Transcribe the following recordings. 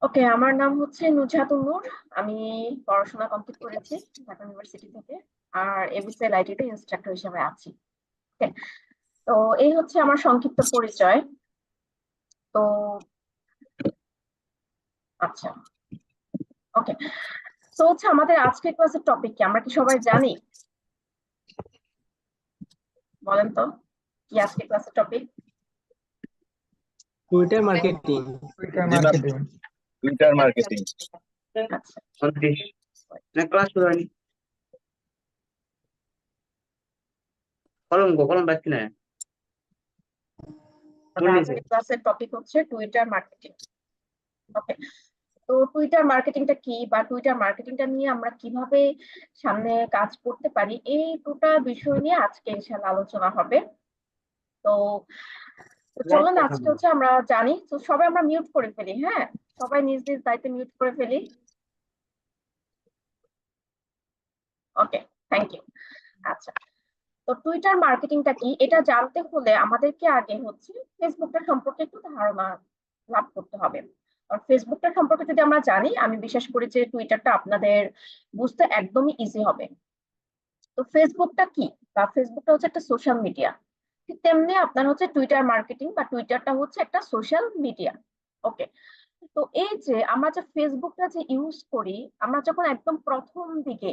ওকে, আমার নাম হচ্ছে নুজহাতুন নূর। আমি পড়াশোনা কমপ্লিট করেছি ঢাকা ইউনিভার্সিটি থেকে। আর এবিসিএল আইটিতে ইনস্ট্রাক্টর হিসেবে আছি। ওকে, তো এই হচ্ছে আমার সংক্ষিপ্ত পরিচয়। তো আচ্ছা, ওকে। তো হচ্ছে আমাদের আজকের ক্লাসের টপিক কি আমরা কি সবাই জানি? বলেন তো, কি আজকের ক্লাসের টপিক? Twitter marketing. টুইটার জি ম্যাম, মার্কেটিং। Twitter marketing. আচ্ছা, 29 না ক্লাস শুরু হয়নি। কলম রাখছি না আজকের ক্লাসের টপিক হচ্ছে টুইটার মার্কেটিং। ওকে, তো টুইটার মার্কেটিংটা কি বা টুইটার মার্কেটিংটা নিয়ে আমরা কিভাবে সামনে কাজ করতে পারি, এই টোটাল বিষয় নিয়ে আজকে ইনশাআল্লাহ আলোচনা হবে। তো তো চলুন আজকে হচ্ছে আমরা জানি, তো সবাই আমরা মিউট করে ফেলি। হ্যাঁ, সবাই নিজ নিজ দায়িত্বে মিউট করে ফেলি। ওকে, থ্যাংক ইউ। আচ্ছা, তো টুইটার মার্কেটিংটা কি এটা জানতে হলে আমাদেরকে আগে হচ্ছে ফেসবুকটা সম্পর্কে একটু ধারণা লাভ করতে হবে। আর ফেসবুকটা সম্পর্কে যদি আমরা জানি, আমি বিশ্বাস করি যে টুইটারটা আপনাদের বুঝতে একদমই ইজি হবে। তো ফেসবুকটা কি বা ফেসবুকটা হচ্ছে একটা সোশ্যাল মিডিয়া, ঠিক তেমনি আপনার হচ্ছে টুইটার মার্কেটিং বা টুইটারটা হচ্ছে একটা সোশ্যাল মিডিয়া। ওকে, তো এই যে আমরা যে ফেসবুকটা যে ইউজ করি, আমরা যখন একদম প্রথম দিকে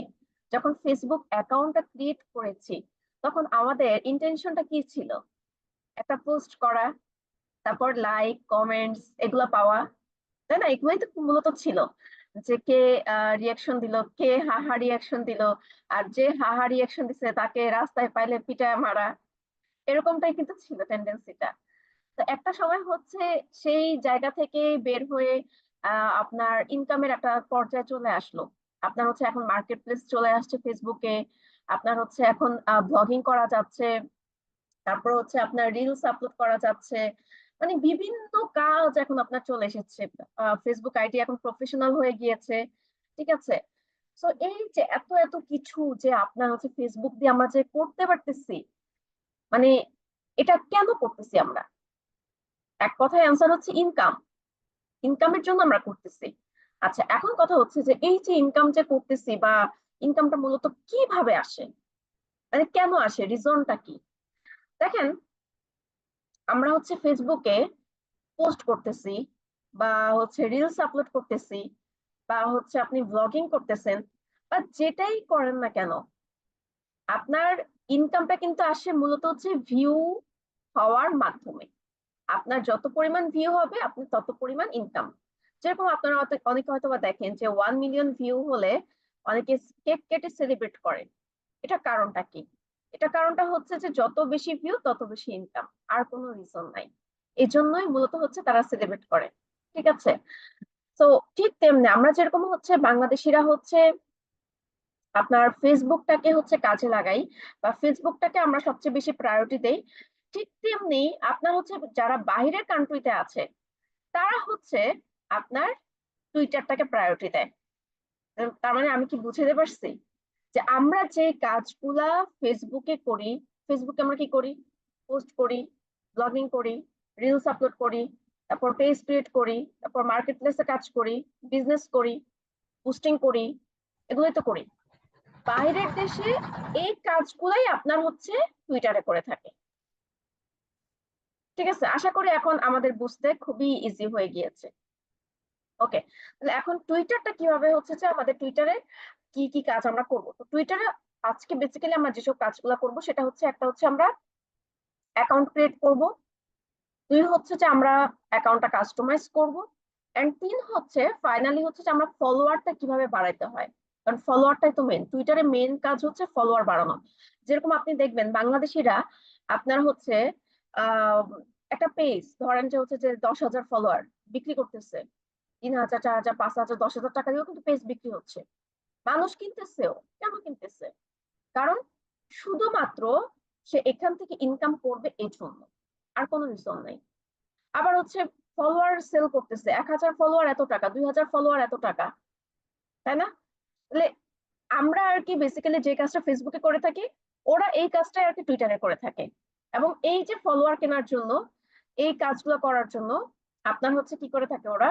যখন ফেসবুক অ্যাকাউন্টটা ক্রিয়েট করেছি, তখন আমাদের ইন্টেনশনটা কি ছিল? একটা পোস্ট করা, তারপর লাইক কমেন্টস এগুলো পাওয়া, তাই না? এগুলোই তো মূলত ছিল, যে কে রিয়াকশন দিল, কে হাহা রিয়াকশন দিল, আর যে হাহা রিয়াকশন দিছে তাকে রাস্তায় পাইলে পিটায় মারা, এরকমটাই কিন্তু ছিল টেন্ডেন্সিটা। তো একটা সময় হচ্ছে সেই জায়গা থেকে বের হয়ে আপনার ইনকামের একটা পর্যায়ে চলে আসলো। আপনার হচ্ছে এখন মার্কেট প্লেস চলে আসছে ফেসবুকে। আপনার হচ্ছে এখন ব্লগিং করা যাচ্ছে, তারপর হচ্ছে আপনার রিলস আপলোড করা যাচ্ছে। মানে বিভিন্ন কাজ এখন আপনার চলে এসেছে। ফেসবুক আইডি এখন প্রফেশনাল হয়ে গিয়েছে, ঠিক আছে? তো এই যে এত এত কিছু যে আপনার হচ্ছে ফেসবুক দিয়ে আমরা যে করতে পারতেছি, মানে এটা কেন করতেছি আমরা? এক কথায় অ্যান্সার হচ্ছে ইনকাম। ইনকামের জন্য আমরা করতেছি। আচ্ছা, এখন কথা হচ্ছে যে এই যে ইনকাম যে করতেছি বা ইনকামটা মূলত কিভাবে আসে, মানে কেন আসে, রিজনটা কি? দেখেন, আমরা হচ্ছে ফেসবুকে পোস্ট করতেছি বা হচ্ছে রিলস আপলোড করতেছি বা হচ্ছে আপনি ব্লগিং করতেছেন বা যেটাই করেন না কেন, আপনার ইনকামটা কিন্তু আসে মূলত হচ্ছে ভিউ হওয়ার মাধ্যমে। আপনার যত পরিমাণ ভিউ হবে আপনি তত পরিমাণ ইনকাম। যেরকম আপনারা অনেকে হয়তো বা দেখেন যে 1 মিলিয়ন ভিউ হলে অনেকে কেক কেটে সেলিব্রেট করে। এটা কারণটা কি? এটা কারণটা হচ্ছে যে যত বেশি ভিউ তত বেশি ইনকাম, আর কোনো রিজন নাই। এই জন্যই মূলত হচ্ছে তারা সেলিব্রেট করে, ঠিক আছে? তো ঠিক তেমনি আমরা যেরকম হচ্ছে বাংলাদেশিরা হচ্ছে আপনার ফেসবুকটাকে হচ্ছে কাজে লাগাই বা ফেসবুকটাকে আমরা সবচেয়ে বেশি প্রায়োরিটি দেই, ঠিক তেমনি আপনার হচ্ছে যারা বাইরের কান্ট্রিতে আছে তারা হচ্ছে আপনার টুইটারটাকে প্রায়োরিটি দেয়। তার মানে আমি কি বুঝাতে পারছি যে আমরা যে কাজগুলা ফেসবুকে করি, ফেসবুকে আমরা কি করি? পোস্ট করি, ব্লগিং করি, রিলস আপলোড করি, তারপর পেজ ক্রিয়েট করি, তারপর মার্কেট প্লেসে কাজ করি, বিজনেস করি, পোস্টিং করি, এগুলোই তো করি। বাইরের দেশে এই কাজগুলাই আপনার হচ্ছে টুইটারে করে থাকে, ঠিক আছে? আশা করি এখন আমাদের বুঝতে খুবই ইজি হয়ে গিয়েছে। ওকে, তাহলে এখন টুইটারটা কিভাবে হচ্ছে যে আমাদের টুইটারে কি কি কাজ আমরা করব। তো টুইটারে আজকে বেসিক্যালি আমরা যেসব কাজগুলো করব সেটা হচ্ছে, একটা হচ্ছে আমরা অ্যাকাউন্ট ক্রিয়েট করব, দুই হচ্ছে যে আমরা অ্যাকাউন্টটা কাস্টমাইজ করব, এন্ড তিন হচ্ছে ফাইনালি হচ্ছে যে আমরা ফলোয়ারটা কিভাবে বাড়াইতে হয়। কারণ ফলোয়ারটাই তো মেন, টুইটারে মেন কাজ হচ্ছে ফলোয়ার বাড়ানো। যেরকম আপনি দেখবেন বাংলাদেশিরা আপনার হচ্ছে আহ একটা পেজ ধরেন যে হচ্ছে যে 10,000 ফলোয়ার বিক্রি করতেছে, 3,000, 4,000, 5,000, 10,000 টাকা দিয়েও কিন্তু পেজ বিক্রি হচ্ছে। মানুষ কিনতেছেও। কেন কিনতেছে? কারণ শুধুমাত্র সে এখান থেকে ইনকাম করবে এই জন্য, আর কোনো রিজন নাই। আবার হচ্ছে ফলোয়ার সেল করতেছে, 1,000 ফলোয়ার এত টাকা, 2,000 ফলোয়ার এত টাকা, তাই না? তাহলে আমরা আর কি বেসিক্যালি যে কাজটা ফেসবুকে করে থাকি, ওরা এই কাজটাই আর কি টুইটারে করে থাকে। এবং এই যে ফলোয়ার কেনার জন্য, এই কাজগুলো করার জন্য আপনার হচ্ছে কি করে থাকে ওরা,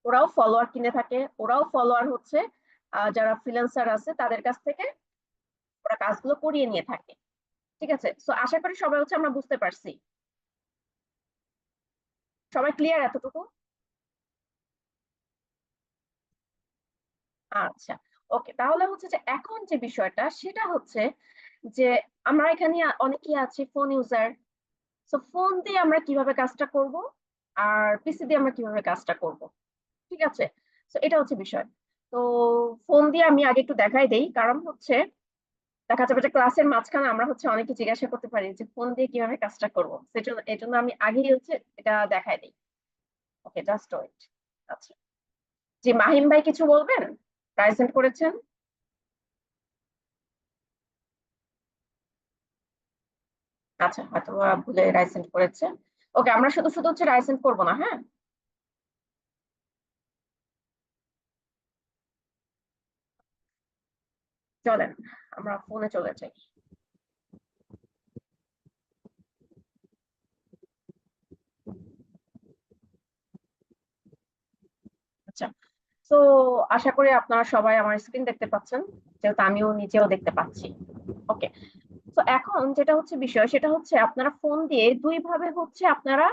ওরাও ফলোয়ার কিনে থাকে, ওরাও ফলোয়ার হচ্ছে যারা ফ্রিল্যান্সার আছে তাদের কাছ থেকে ওরা কাজগুলো করিয়ে নিয়ে থাকে। ঠিক আছে, সো আশা করি সবাই হচ্ছে আমরা বুঝতে পারছি। সবাই ক্লিয়ার এতটুকু? আচ্ছা, ওকে, তাহলে হচ্ছে যে এখন যে বিষয়টা সেটা হচ্ছে যে আমরা এখানে অনেকেই আছি ফোন ইউজার। সো ফোন দিয়ে আমরা কিভাবে কাজটা করব আর পিসি দিয়ে আমরা কিভাবে কাজটা করব, ঠিক আছে? তো এটা হচ্ছে বিষয়। তো ফোন দিয়ে আমি আগে একটু দেখাই দেই, কারণ হচ্ছে দেখা যাবে যে ক্লাসের মাঝখানে আমরা হচ্ছে অনেকে জিজ্ঞাসা করতে পারি যে ফোন দিয়ে কিভাবে কাজটা করবো, সেজন্য এই জন্য আমি আগেই হচ্ছে এটা দেখাই দিই। ওকে, জাস্ট ওয়েট। আচ্ছা, জি মাহিম ভাই কিছু বলবেন? প্রেজেন্ট করেছেন। আচ্ছা, হয়তো ভুলে রাইসেন্ট করেছে। ওকে, আমরা শুধু শুধু হচ্ছে রাইসেন্ট করবো না, হ্যাঁ? চলেন আমরা ফোনে চলে যাই। আচ্ছা, তো আশা করি আপনারা সবাই আমার স্ক্রিন দেখতে পাচ্ছেন, যেহেতু আমিও নিজেও দেখতে পাচ্ছি। ওকে, তো এখন যেটা হচ্ছে বিষয় সেটা হচ্ছে আপনারা ফোন দিয়ে দুই ভাবে হচ্ছে আপনারা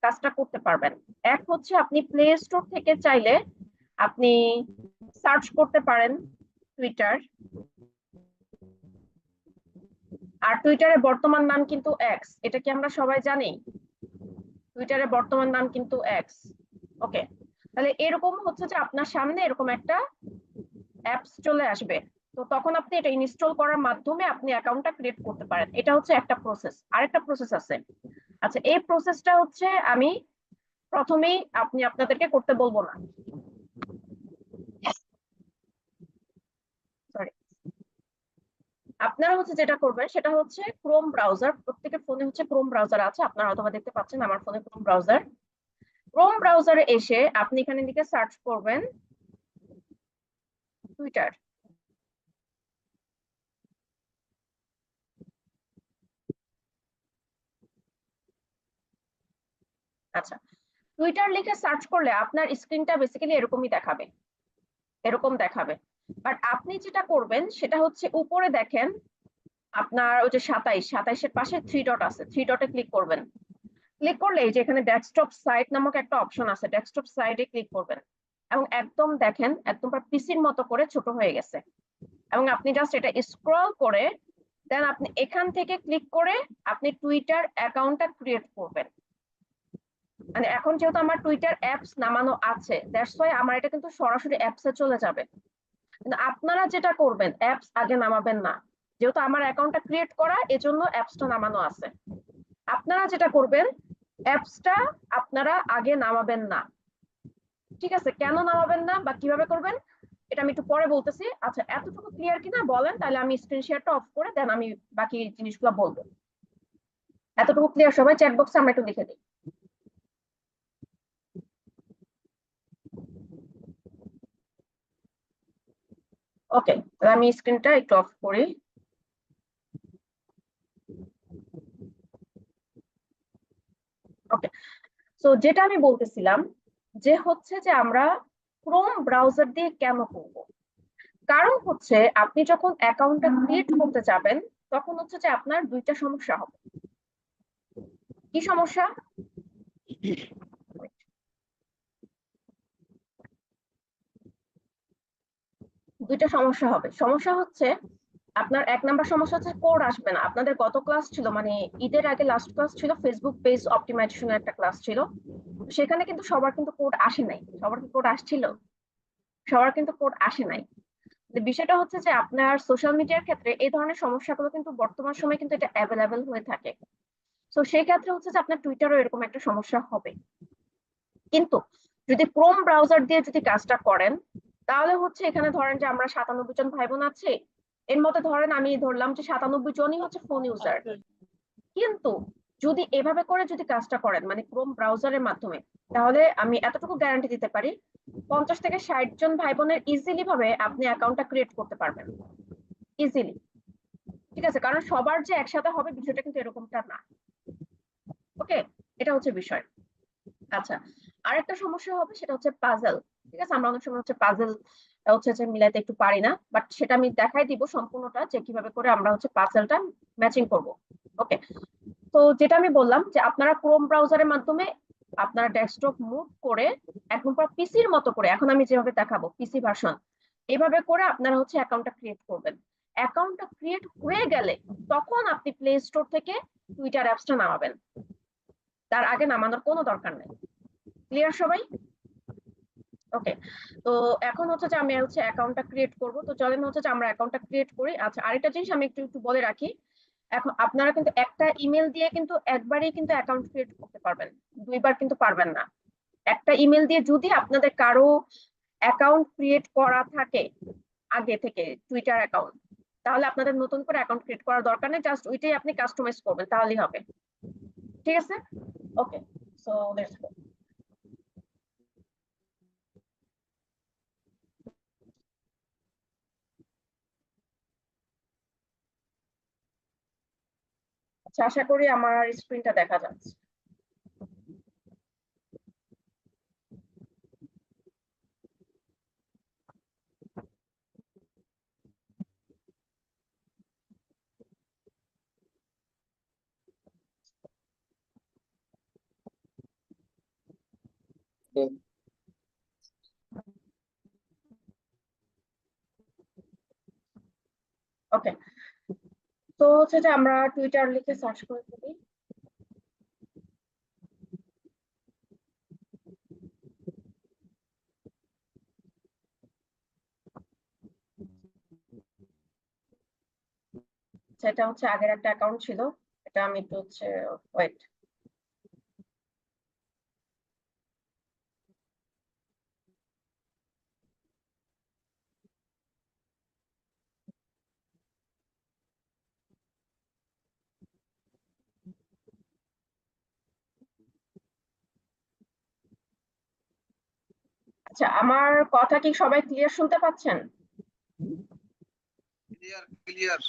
কাজটা করতে পারবেন। এক হচ্ছে আপনি প্লে স্টোর থেকে চাইলে আপনি সার্চ করতে পারেন টুইটার। আর টুইটারের বর্তমান নাম কিন্তু এক্স, এটা কি আমরা সবাই জানি? টুইটারের বর্তমান নাম কিন্তু এক্স। ওকে, তাহলে এরকম হচ্ছে যে আপনার সামনে এরকম একটা অ্যাপস চলে আসবে। তো তখন আপনি এটা ইনস্টল করার মাধ্যমে আপনি অ্যাকাউন্টটা ক্রিয়েট করতে পারেন। এটা হচ্ছে একটা প্রসেস। আরেকটা প্রসেস আছে। আচ্ছা, এই প্রসেসটা হচ্ছে আমি প্রথমেই আপনাদেরকে করতে বলবো না, সরি। আপনারা হচ্ছে যেটা করবেন সেটা হচ্ছে ক্রোম ব্রাউজার, প্রত্যেকের ফোনে হচ্ছে ক্রোম ব্রাউজার আছে, আপনারা হয়তো দেখতে পাচ্ছেন আমার ফোনে ক্রোম ব্রাউজার। ক্রোম ব্রাউজারে এসে আপনি এখানে দিকে সার্চ করবেন টুইটার। আচ্ছা, টুইটার লিখে সার্চ করলে আপনার স্ক্রিনটা বেসিক্যালি এরকমই দেখাবে, এরকম দেখাবে। বাট আপনি যেটা করবেন সেটা হচ্ছে উপরে দেখেন আপনার ওই যে 27-এর পাশে থ্রি ডট আছে, থ্রি ডটে ক্লিক করবেন। ক্লিক করলে এই যে এখানে ডেস্কটপ সাইট নামক একটা অপশন আছে, ডেস্কটপ সাইটে ক্লিক করবেন এবং একদম দেখেন একদম পিসির মতো করে ছোট হয়ে গেছে। এবং আপনি জাস্ট এটা স্ক্রল করে দেন আপনি এখান থেকে ক্লিক করে আপনি টুইটার অ্যাকাউন্টটা ক্রিয়েট করবেন। মানে এখন যেহেতু আমার টুইটার অ্যাপস নামানো আছে, দ্যাটস ওয়াই আমার এটা কিন্তু সরাসরি অ্যাপসে চলে যাবে। কিন্তু আপনারা যেটা করবেন অ্যাপস আগে নামাবেন না, যেহেতু আমার অ্যাকাউন্টটা ক্রিয়েট করা এজন্য অ্যাপসটা নামানো আছে। আপনারা যেটা করবেন অ্যাপসটা আপনারা আগে নামাবেন না, ঠিক আছে? কেন নামাবেন না বা কিভাবে করবেন এটা আমি একটু পরে বলতেছি। আচ্ছা, এতটুকু ক্লিয়ার কিনা বলেন, তাহলে আমি স্ক্রিন শেয়ারটা অফ করে দেন আমি বাকি জিনিসগুলো বলবো। এতটুকু ক্লিয়ার সবাই? চ্যাট বক্সে আমরা একটু লিখে দিই। ওকে, তাহলে আমি স্ক্রিনটা একটু অফ করি। ওকে, তো যেটা আমি বলতেছিলাম যে হচ্ছে যে আমরা ক্রোম ব্রাউজার দিয়ে কেন করব, কারণ হচ্ছে আপনি যখন অ্যাকাউন্টটা ক্রিয়েট করতে যাবেন তখন হচ্ছে যে আপনার দুইটা সমস্যা হবে। কি সমস্যা? দুইটা সমস্যা হবে। সমস্যা হচ্ছে আপনার এক নাম্বার সমস্যা হচ্ছে কোড আসবে না। আপনাদের গত ক্লাস ছিল, মানে ঈদের আগে লাস্ট ক্লাস ছিল, ফেসবুক পেজ অপটিমাইজেশনের একটা ক্লাস ছিল। সেখানে কিন্তু সবার কিন্তু কোড আসে নাই। সবার কি কোড আসছিল? সবার কিন্তু কোড আসে নাই। বিষয়টা হচ্ছে যে আপনার সোশ্যাল মিডিয়ার ক্ষেত্রে এই ধরনের সমস্যাগুলো কিন্তু বর্তমান সময়ে কিন্তু এটা অ্যাভেলেবেল হয়ে থাকে। তো সেই ক্ষেত্রে হচ্ছে যে আপনার টুইটারও এরকম একটা সমস্যা হবে। কিন্তু যদি ক্রোম ব্রাউজার দিয়ে যদি কাজটা করেন তাহলে হচ্ছে এখানে ধরেন যে আমরা 97 জন ভাই বোন আছি, এর মধ্যে ধরেন আমি ধরলাম যে 97 জনই হচ্ছে ফোন ইউজার। কিন্তু যদি এভাবে করে যদি কাজটা করেন মানে ক্রোম ব্রাউজারের মাধ্যমে, তাহলে আমি এতটুকু গ্যারান্টি দিতে পারি 50 থেকে 60 জন ভাই বোনের ইজিলি ভাবে আপনি অ্যাকাউন্টটা ক্রিয়েট করতে পারবেন, ইজিলি। ঠিক আছে, কারণ সবার যে একসাথে হবে বিষয়টা কিন্তু এরকমটা না। ওকে, এটা হচ্ছে বিষয়। আচ্ছা, আরেকটা সমস্যা হবে সেটা হচ্ছে পাজল। ঠিক আছে, আমরা অনেক সময় হচ্ছে পাজল হচ্ছে যে মিলাইতে একটু পারি না, বাট সেটা আমি দেখাই দিব সম্পূর্ণটা যে কিভাবে করে আমরা হচ্ছে পাজলটা ম্যাচিং করব। ওকে, তো যেটা আমি বললাম যে আপনারা ক্রোম ব্রাউজারের মাধ্যমে আপনারা ডেস্কটপ মুভ করে একদম পুরো পিসির মতো করে, এখন আমি যেভাবে দেখাবো পিসি ভার্সন, এইভাবে করে আপনারা হচ্ছে অ্যাকাউন্টটা ক্রিয়েট করবেন। অ্যাকাউন্টটা ক্রিয়েট হয়ে গেলে তখন আপনি প্লে স্টোর থেকে টুইটার অ্যাপসটা নামাবেন, তার আগে নামানোর কোনো দরকার নেই। ক্লিয়ার সবাই? ওকে, তো এখন হচ্ছে যে আমি হচ্ছে অ্যাকাউন্টটা ক্রিয়েট করব, তো চলেন হচ্ছে যে আমরা অ্যাকাউন্টটা ক্রিয়েট করি। আচ্ছা, আরেকটা জিনিস আমি একটু একটু বলে রাখি, এখন আপনারা কিন্তু একটা ইমেল দিয়ে কিন্তু একবারই কিন্তু অ্যাকাউন্ট ক্রিয়েট করতে পারবেন, দুইবার কিন্তু পারবেন না। একটা ইমেল দিয়ে যদি আপনাদের কারো অ্যাকাউন্ট ক্রিয়েট করা থাকে আগে থেকে টুইটার অ্যাকাউন্ট, তাহলে আপনাদের নতুন করে অ্যাকাউন্ট ক্রিয়েট করার দরকার নেই, জাস্ট ওইটাই আপনি কাস্টমাইজ করবেন তাহলেই হবে। ঠিক আছে, ওকে, সো লেটস গো। আচ্ছা, আশা করি আমার স্ক্রিনটা দেখা যাচ্ছে। ওকে, তো হচ্ছে যে আমরা টুইটার লিখে সার্চ করে ফেলি। সেটা হচ্ছে আগের একটা অ্যাকাউন্ট ছিল, এটা আমি একটু হচ্ছে ওয়েট। আচ্ছা, আমার কথা কি সবাই ক্লিয়ার শুনতে পাচ্ছেন? Clear clear.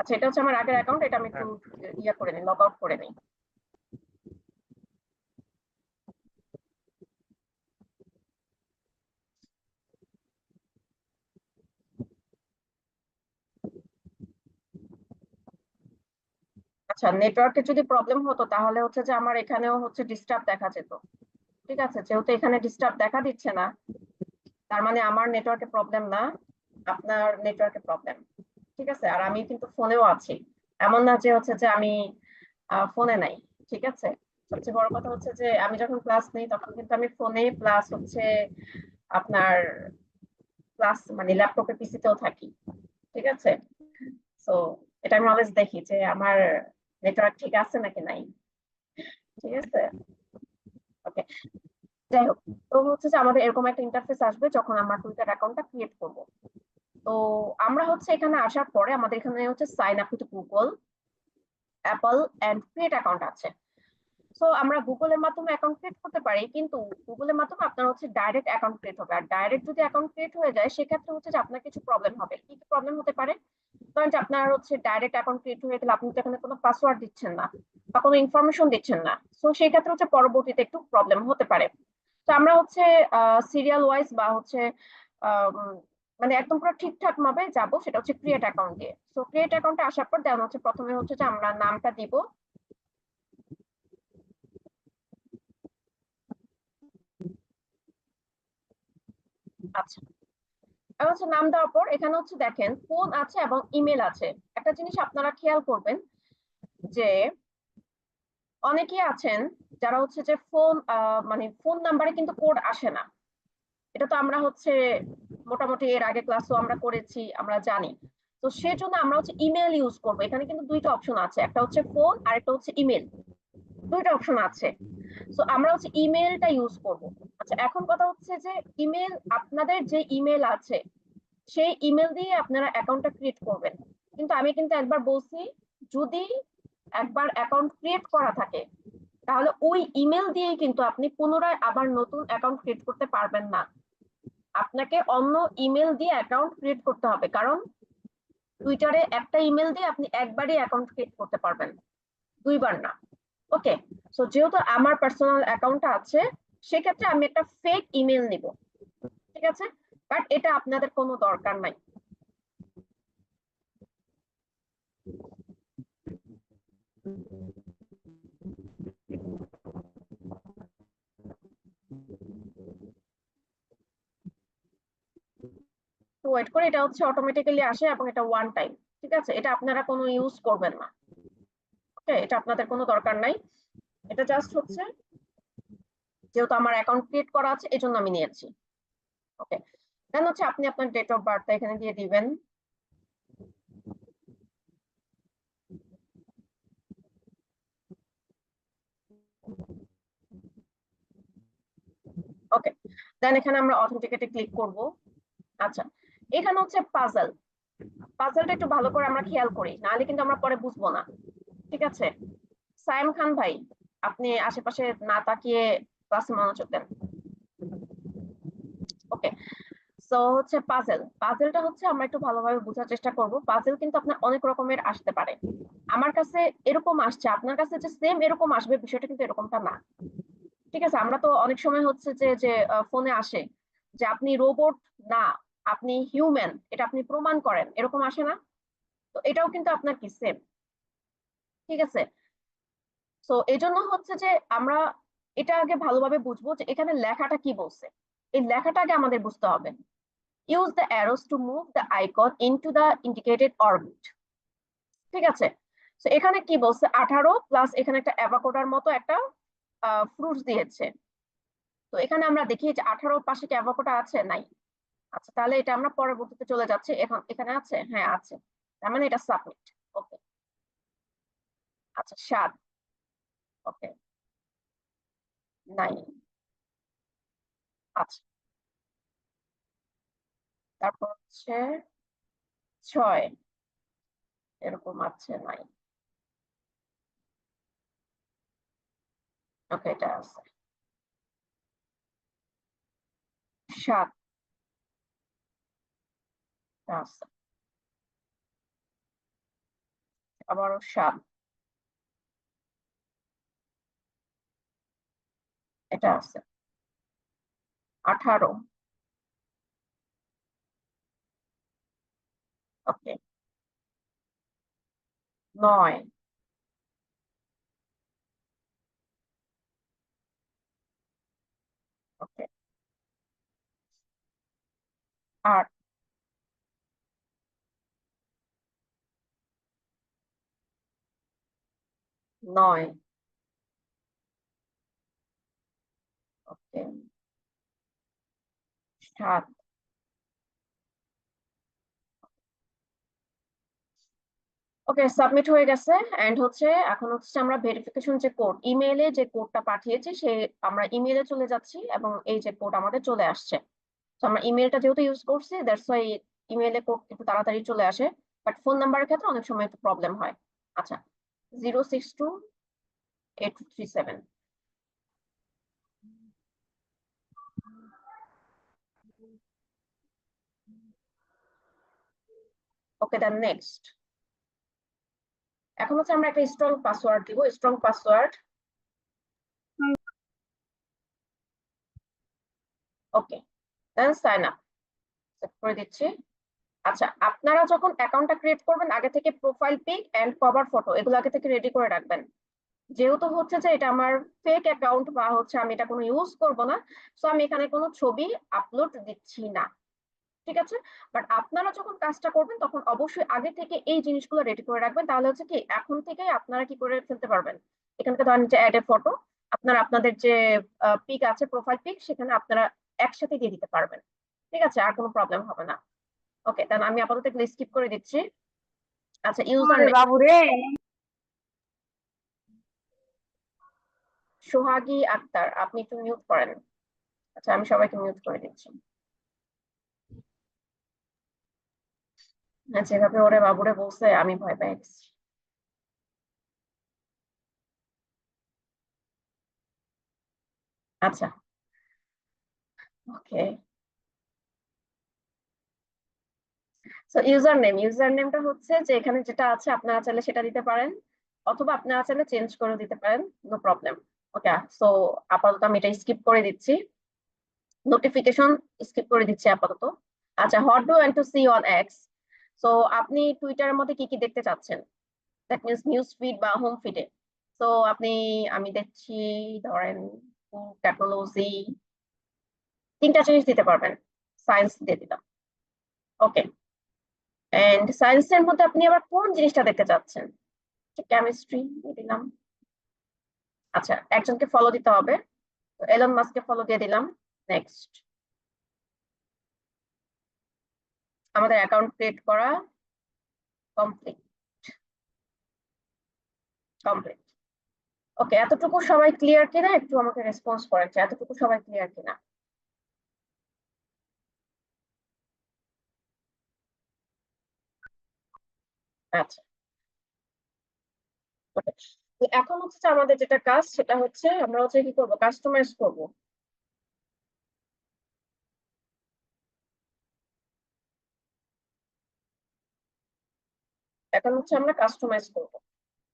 আচ্ছা, এটা হচ্ছে আমার আগের অ্যাকাউন্ট, এটা আমি একটু ইয়ে করে নিই, লগ আউট করে নিই। আচ্ছা, নেটওয়ার্কে যদি প্রবলেম হতো তাহলে হচ্ছে যে আমার এখানেও হচ্ছে ডিস্টার্ব দেখা যেত। ঠিক আছে, যেহেতু এখানে ডিস্টার্ব দেখা দিচ্ছে না, তার মানে আমার নেটওয়ার্কে প্রবলেম না, আপনার নেটওয়ার্কে প্রবলেম। ঠিক আছে, আর আমি কিন্তু ফোনেও আছি, এমন না যে হচ্ছে যে আমি ফোনে নাই। ঠিক আছে, সবচেয়ে বড় কথা হচ্ছে যে আমি যখন ক্লাস নেই তখন কিন্তু আমি ফোনে প্লাস হচ্ছে আপনার ক্লাস মানে ল্যাপটপে পিসিতেও থাকি। ঠিক আছে, তো এটা আমি অলওয়েজ দেখি যে আমার নেটওয়ার্ক ঠিক আছে নাকি নাই। ঠিক আছে, ওকে, যাই হোক, তো হচ্ছে যে আমাদের এরকম একটা ইন্টারফেস আসবে যখন আমরা টুইটার অ্যাকাউন্টটা ক্রিয়েট করব। তো আমরা হচ্ছে এখানে আসার পরে আমাদের এখানে হচ্ছে sign up to Google, Apple and create account আছে। সো আমরা গুগলের মাধ্যমে অ্যাকাউন্ট ক্রিয়েট করতে পারি, কিন্তু গুগলের মাধ্যমে আপনার হচ্ছে ডাইরেক্ট অ্যাকাউন্ট ক্রিয়েট হবে, আর ডাইরেক্ট যদি অ্যাকাউন্ট ক্রিয়েট হয়ে যায় সেক্ষেত্রে হচ্ছে যে আপনার কিছু প্রবলেম হবে। কি কি প্রবলেম হতে পারে? ধরেন যে আপনার হচ্ছে ডাইরেক্ট অ্যাকাউন্ট ক্রিয়েট হয়ে গেলে আপনি তো এখানে কোনো পাসওয়ার্ড দিচ্ছেন না বা কোনো ইনফরমেশন দিচ্ছেন না, সো সেই ক্ষেত্রে হচ্ছে পরবর্তীতে একটু প্রবলেম হতে পারে। তো আমরা হচ্ছে সিরিয়াল ওয়াইজ বা হচ্ছে আম, মানে একদম পুরো ঠিকঠাক ভাবে যাবো, সেটা হচ্ছে ক্রিয়েট অ্যাকাউন্ট দিয়ে। তো ক্রিয়েট অ্যাকাউন্টে আসার পর দেন হচ্ছে প্রথমে হচ্ছে যে আমরা নামটা দিব। আচ্ছা, এখন হচ্ছে নাম দেওয়ার পর এখানে হচ্ছে দেখেন ফোন আছে এবং ইমেল আছে। একটা জিনিস আপনারা খেয়াল করবেন যে অনেকেই আছেন যারা হচ্ছে যে ফোন মানে ফোন নাম্বারে কিন্তু কোড আসে না। এটা তো আমরা হচ্ছে মোটামুটি এর আগে ক্লাসও আমরা করেছি, আমরা জানি। তো সেজন্য আমরা হচ্ছে ইমেল ইউজ করবো। এখানে কিন্তু দুইটা অপশন আছে, একটা হচ্ছে ফোন আর একটা হচ্ছে ইমেল, দুইটা অপশন আছে। তো আমরা হচ্ছে ইমেলটা ইউজ করব। আচ্ছা, এখন কথা হচ্ছে যে ইমেল, আপনাদের যে ইমেল আছে সেই ইমেল দিয়ে আপনারা অ্যাকাউন্টটা ক্রিয়েট করবেন। কিন্তু আমি কিন্তু একবার বলছি, যদি একবার অ্যাকাউন্ট ক্রিয়েট করা থাকে তাহলে ওই ইমেল দিয়েই কিন্তু আপনি পুনরায় আবার নতুন অ্যাকাউন্ট ক্রিয়েট করতে পারবেন না। আপনাকে অন্য ইমেল দিয়ে অ্যাকাউন্ট ক্রিয়েট করতে হবে, কারণ টুইটারে একটা ইমেল দিয়ে আপনি একবারই অ্যাকাউন্ট ক্রিয়েট করতে পারবেন, দুইবার না। ওকে, সো যেহেতু আমার পার্সোনাল অ্যাকাউন্ট আছে, সেক্ষেত্রে আমি একটা ফেক ইমেল নিব, ঠিক আছে, বাট এটা আপনাদের কোনো দরকার নাই। তো ওয়েট করে, এটা হচ্ছে অটোমেটিক্যালি আসে এবং এটা ওয়ান টাইম, ঠিক আছে, এটা আপনারা কোনো ইউজ করবেন না। ওকে, এটা আপনাদের কোনো দরকার নাই, এটা জাস্ট হচ্ছে যেহেতু আমার অ্যাকাউন্ট ক্রিয়েট করা আছে এই জন্য আমি নিয়েছি। ওকে, দেন হচ্ছে আপনি আপনার ডেট অফ বার্থটা এখানে দিয়ে দিবেন। ওকে, দেন এখানে আমরা অথেন্টিকেটে ক্লিক করব। আচ্ছা, এখানে হচ্ছে পাজল, পাজলটা একটু ভালো করে আমরা খেয়াল করি, নাহলে কিন্তু আমরা পরে বুঝবো না, ঠিক আছে। সায়েম খান ভাই, আপনি আশেপাশে না তাকিয়ে ক্লাসে মনোযোগ দেন। ওকে, সো হচ্ছে পাজেলটা হচ্ছে আমরা একটু ভালোভাবে বোঝার চেষ্টা করব। পাজেল কিন্তু আপনার অনেক রকমের আসতে পারে, আমার কাছে এরকম আসছে, আপনার কাছে যে সেম এরকম আসবে বিষয়টা কিন্তু এরকমটা না, ঠিক আছে। আমরা তো অনেক সময় হচ্ছে যে যে ফোনে আসে যে আপনি রোবট না, আপনি হিউম্যান, এটা আপনি প্রমাণ করেন, এরকম আসে না? তো এটাও কিন্তু আপনার কি সেম, ঠিক আছে। তো এই জন্য হচ্ছে যে আমরা এটা আগে ভালোভাবে বুঝবো যে এখানে লেখাটা কি বলছে, এই লেখাটা আগে আমাদের বুঝতে হবে। Use the arrows to move the icon into the indicated orbit, ঠিক আছে। তো এখানে কি বলছে, 18 প্লাস এখানে একটা অ্যাভাকোডার মতো একটা ফ্রুটস দিয়েছে। তো এখানে আমরা দেখি যে 18 পাশে কি অ্যাভোকাডো আছে, নাই। আচ্ছা, তাহলে এটা আমরা পরবর্তীতে চলে যাচ্ছি, এখন এখানে আছে, হ্যাঁ আছে, তার মানে এটা সাবমিট। ওকে, আচ্ছা, স্বাদ, ওকে, নাই, আচ্ছা, তারপর হচ্ছে 6 এরকম আছে, নাই, ওকে, এটা আছে। 7 আছে, আবারও 7, এটা আছে। 18, ওকে, 9, ওকে, 8, 9, ওকে, 7, ওকে, সাবমিট হয়ে গেছে। এন্ড হচ্ছে এখন হচ্ছে আমরা ভেরিফিকেশন যে কোড, ইমেইলে যে কোডটা পাঠিয়েছি সে, আমরা ইমেইলে চলে যাচ্ছি এবং এই যে কোড আমাদের চলে আসছে। তো আমরা ইমেইলটা যেহেতু ইউজ করছি, দ্যাটস ওয়াই ইমেইলে কোড একটু তাড়াতাড়ি চলে আসে, বাট ফোন নাম্বারের ক্ষেত্রে অনেক সময় একটু প্রবলেম হয়। আচ্ছা, 0628237, ওকে, দেন নেক্সট। এখন হচ্ছে আমরা একটা স্ট্রং পাসওয়ার্ড দিব, স্ট্রং পাসওয়ার্ড। ওকে, দেন সাইন আপ করে দিচ্ছি। আচ্ছা, আপনারা যখন অ্যাকাউন্টটা ক্রিয়েট করবেন আগে থেকে profile pic and cover photo এগুলো আগে থেকে রেডি করে রাখবেন। যেহেতু হচ্ছে যে এটা আমার ফেক অ্যাকাউন্ট বা হচ্ছে আমি এটা কোনো ইউজ করব না, সো আমি এখানে কোনো ছবি আপলোড দিচ্ছি না, ঠিক আছে। বাট আপনারা যখন কাজটা করবেন তখন অবশ্যই আগে থেকে এই জিনিসগুলো রেডি করে রাখবেন, তাহলে হচ্ছে কি এখন থেকেই আপনারা কি করে ফেলতে পারবেন। এখানকে ধরেন যে অ্যাড এ ফটো, আপনারা আপনাদের যে পিক আছে, প্রোফাইল পিক, সেখানে আপনারা একসাথে দিয়ে দিতে পারবেন, ঠিক আছে, আর কোনো প্রবলেম হবে না। ওকে, তাহলে আমি আপাতত এগুলো স্কিপ করে দিচ্ছি। আচ্ছা, ইউজার ওরে নেম বাবু রে। সোহাগী আক্তার, আপনি একটু মিউট করেন। আচ্ছা, আমি সবাইকে মিউট করে দিচ্ছি। হ্যাঁ, যেভাবে ওরে বাবুরে বলছে আমি ভয় পেয়ে গেছি। আচ্ছা, ওকে, সো ইউজার নেমটা হচ্ছে যে এখানে যেটা আছে আপনারা চাইলে সেটা দিতে পারেন। অথবা আপনারা চাইলে চেঞ্জ করে দিতে পারেন, নো প্রবলেম। ওকে, সো আপাতত আমি এটা স্কিপ করে দিচ্ছি, নোটিফিকেশন স্কিপ করে দিচ্ছি আপাতত। আচ্ছা, what do want to see on X? So আপনি টুইটারের মধ্যে কি কি দেখতে চাচ্ছেন? দ্যাট মিনস নিউজ ফিড বা হোম ফিডে। তো আমি দেখছি, ধরেন টেকনোলজি, তিনটা জিনিস দিতে পারবেন। সায়েন্স দিয়ে দিলাম। ওকে, এন্ড সায়েন্সের মধ্যে আপনি আবার কোন জিনিসটা দেখতে চাচ্ছেন? কেমিস্ট্রি দিয়ে দিলাম। আচ্ছা, একজনকে ফলো দিতে হবে, তো এলন মাস্ককে ফলো দিয়ে দিলাম। নেক্সট, আমাদের অ্যাকাউন্ট ক্রিয়েট করা কমপ্লিট। কমপ্লিট। ওকে, এতটুকু সবাই ক্লিয়ার কিনা একটু আমাকে রেসপন্স করেন যে এতটুকু সবাই ক্লিয়ার কিনা। আচ্ছা, okay. তো এখন হচ্ছে যে আমাদের যেটা কাজ সেটা হচ্ছে আমরা হচ্ছে কি করব, কাস্টমাইজ করব। এখন হচ্ছে আমরা কাস্টমাইজ করব।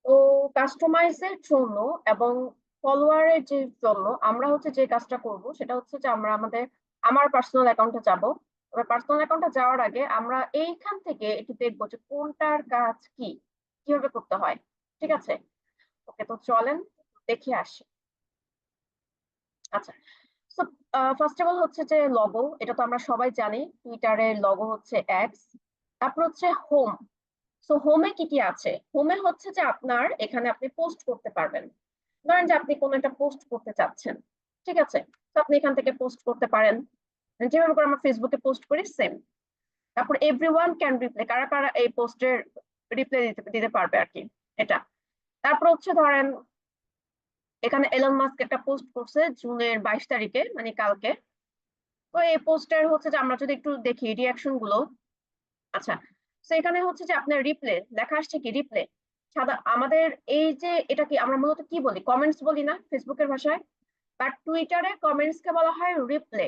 তো কাস্টমাইজের জন্য এবং ফলোয়ারের যে জন্য আমরা হচ্ছে যে কাজটা করব সেটা হচ্ছে যে আমরা আমার পার্সোনাল অ্যাকাউন্টে যাব। তবে পার্সোনাল অ্যাকাউন্টে যাওয়ার আগে আমরা এইখান থেকে একটু দেখবো যে কোনটার কাজ কি, কিভাবে করতে হয়। ঠিক আছে? ওকে, তো চলেন দেখে আসি। আচ্ছা, সো ফার্স্ট অফ অল হচ্ছে যে লগো, এটা তো আমরা সবাই জানি টুইটারের লগো হচ্ছে এক্স। তারপর হচ্ছে হোম। সো হোমে কি কি আছে? হোমে হচ্ছে যে আপনার এখানে আপনি পোস্ট করতে পারবেন। ধরেন যে আপনি কোনো একটা পোস্ট করতে চাচ্ছেন, ঠিক আছে, তো আপনি এখান থেকে পোস্ট করতে পারেন, যেভাবে করে আমরা ফেসবুকে পোস্ট করি সেম। তারপর এভরিওয়ান ক্যান রিপ্লাই, কারা কারা এই পোস্টের রিপ্লাই দিতে দিতে পারবে আর কি, এটা। তারপর হচ্ছে ধরেন এখানে এলন মাস্ক একটা পোস্ট করছে জুনের 22 তারিখে, মানে কালকে। তো এই পোস্টের হচ্ছে যে আমরা যদি একটু দেখি রিয়াকশন গুলো। আচ্ছা, তো এখানে হচ্ছে যে আপনার রিপ্লে লেখা আসছে কি, রিপ্লে। সাদা আমাদের এই যে এটা কি আমরা মূলত কি বলি, কমেন্টস বলি না ফেসবুকের ভাষায়, বাট টুইটারে কমেন্টস কে বলা হয় রিপ্লে।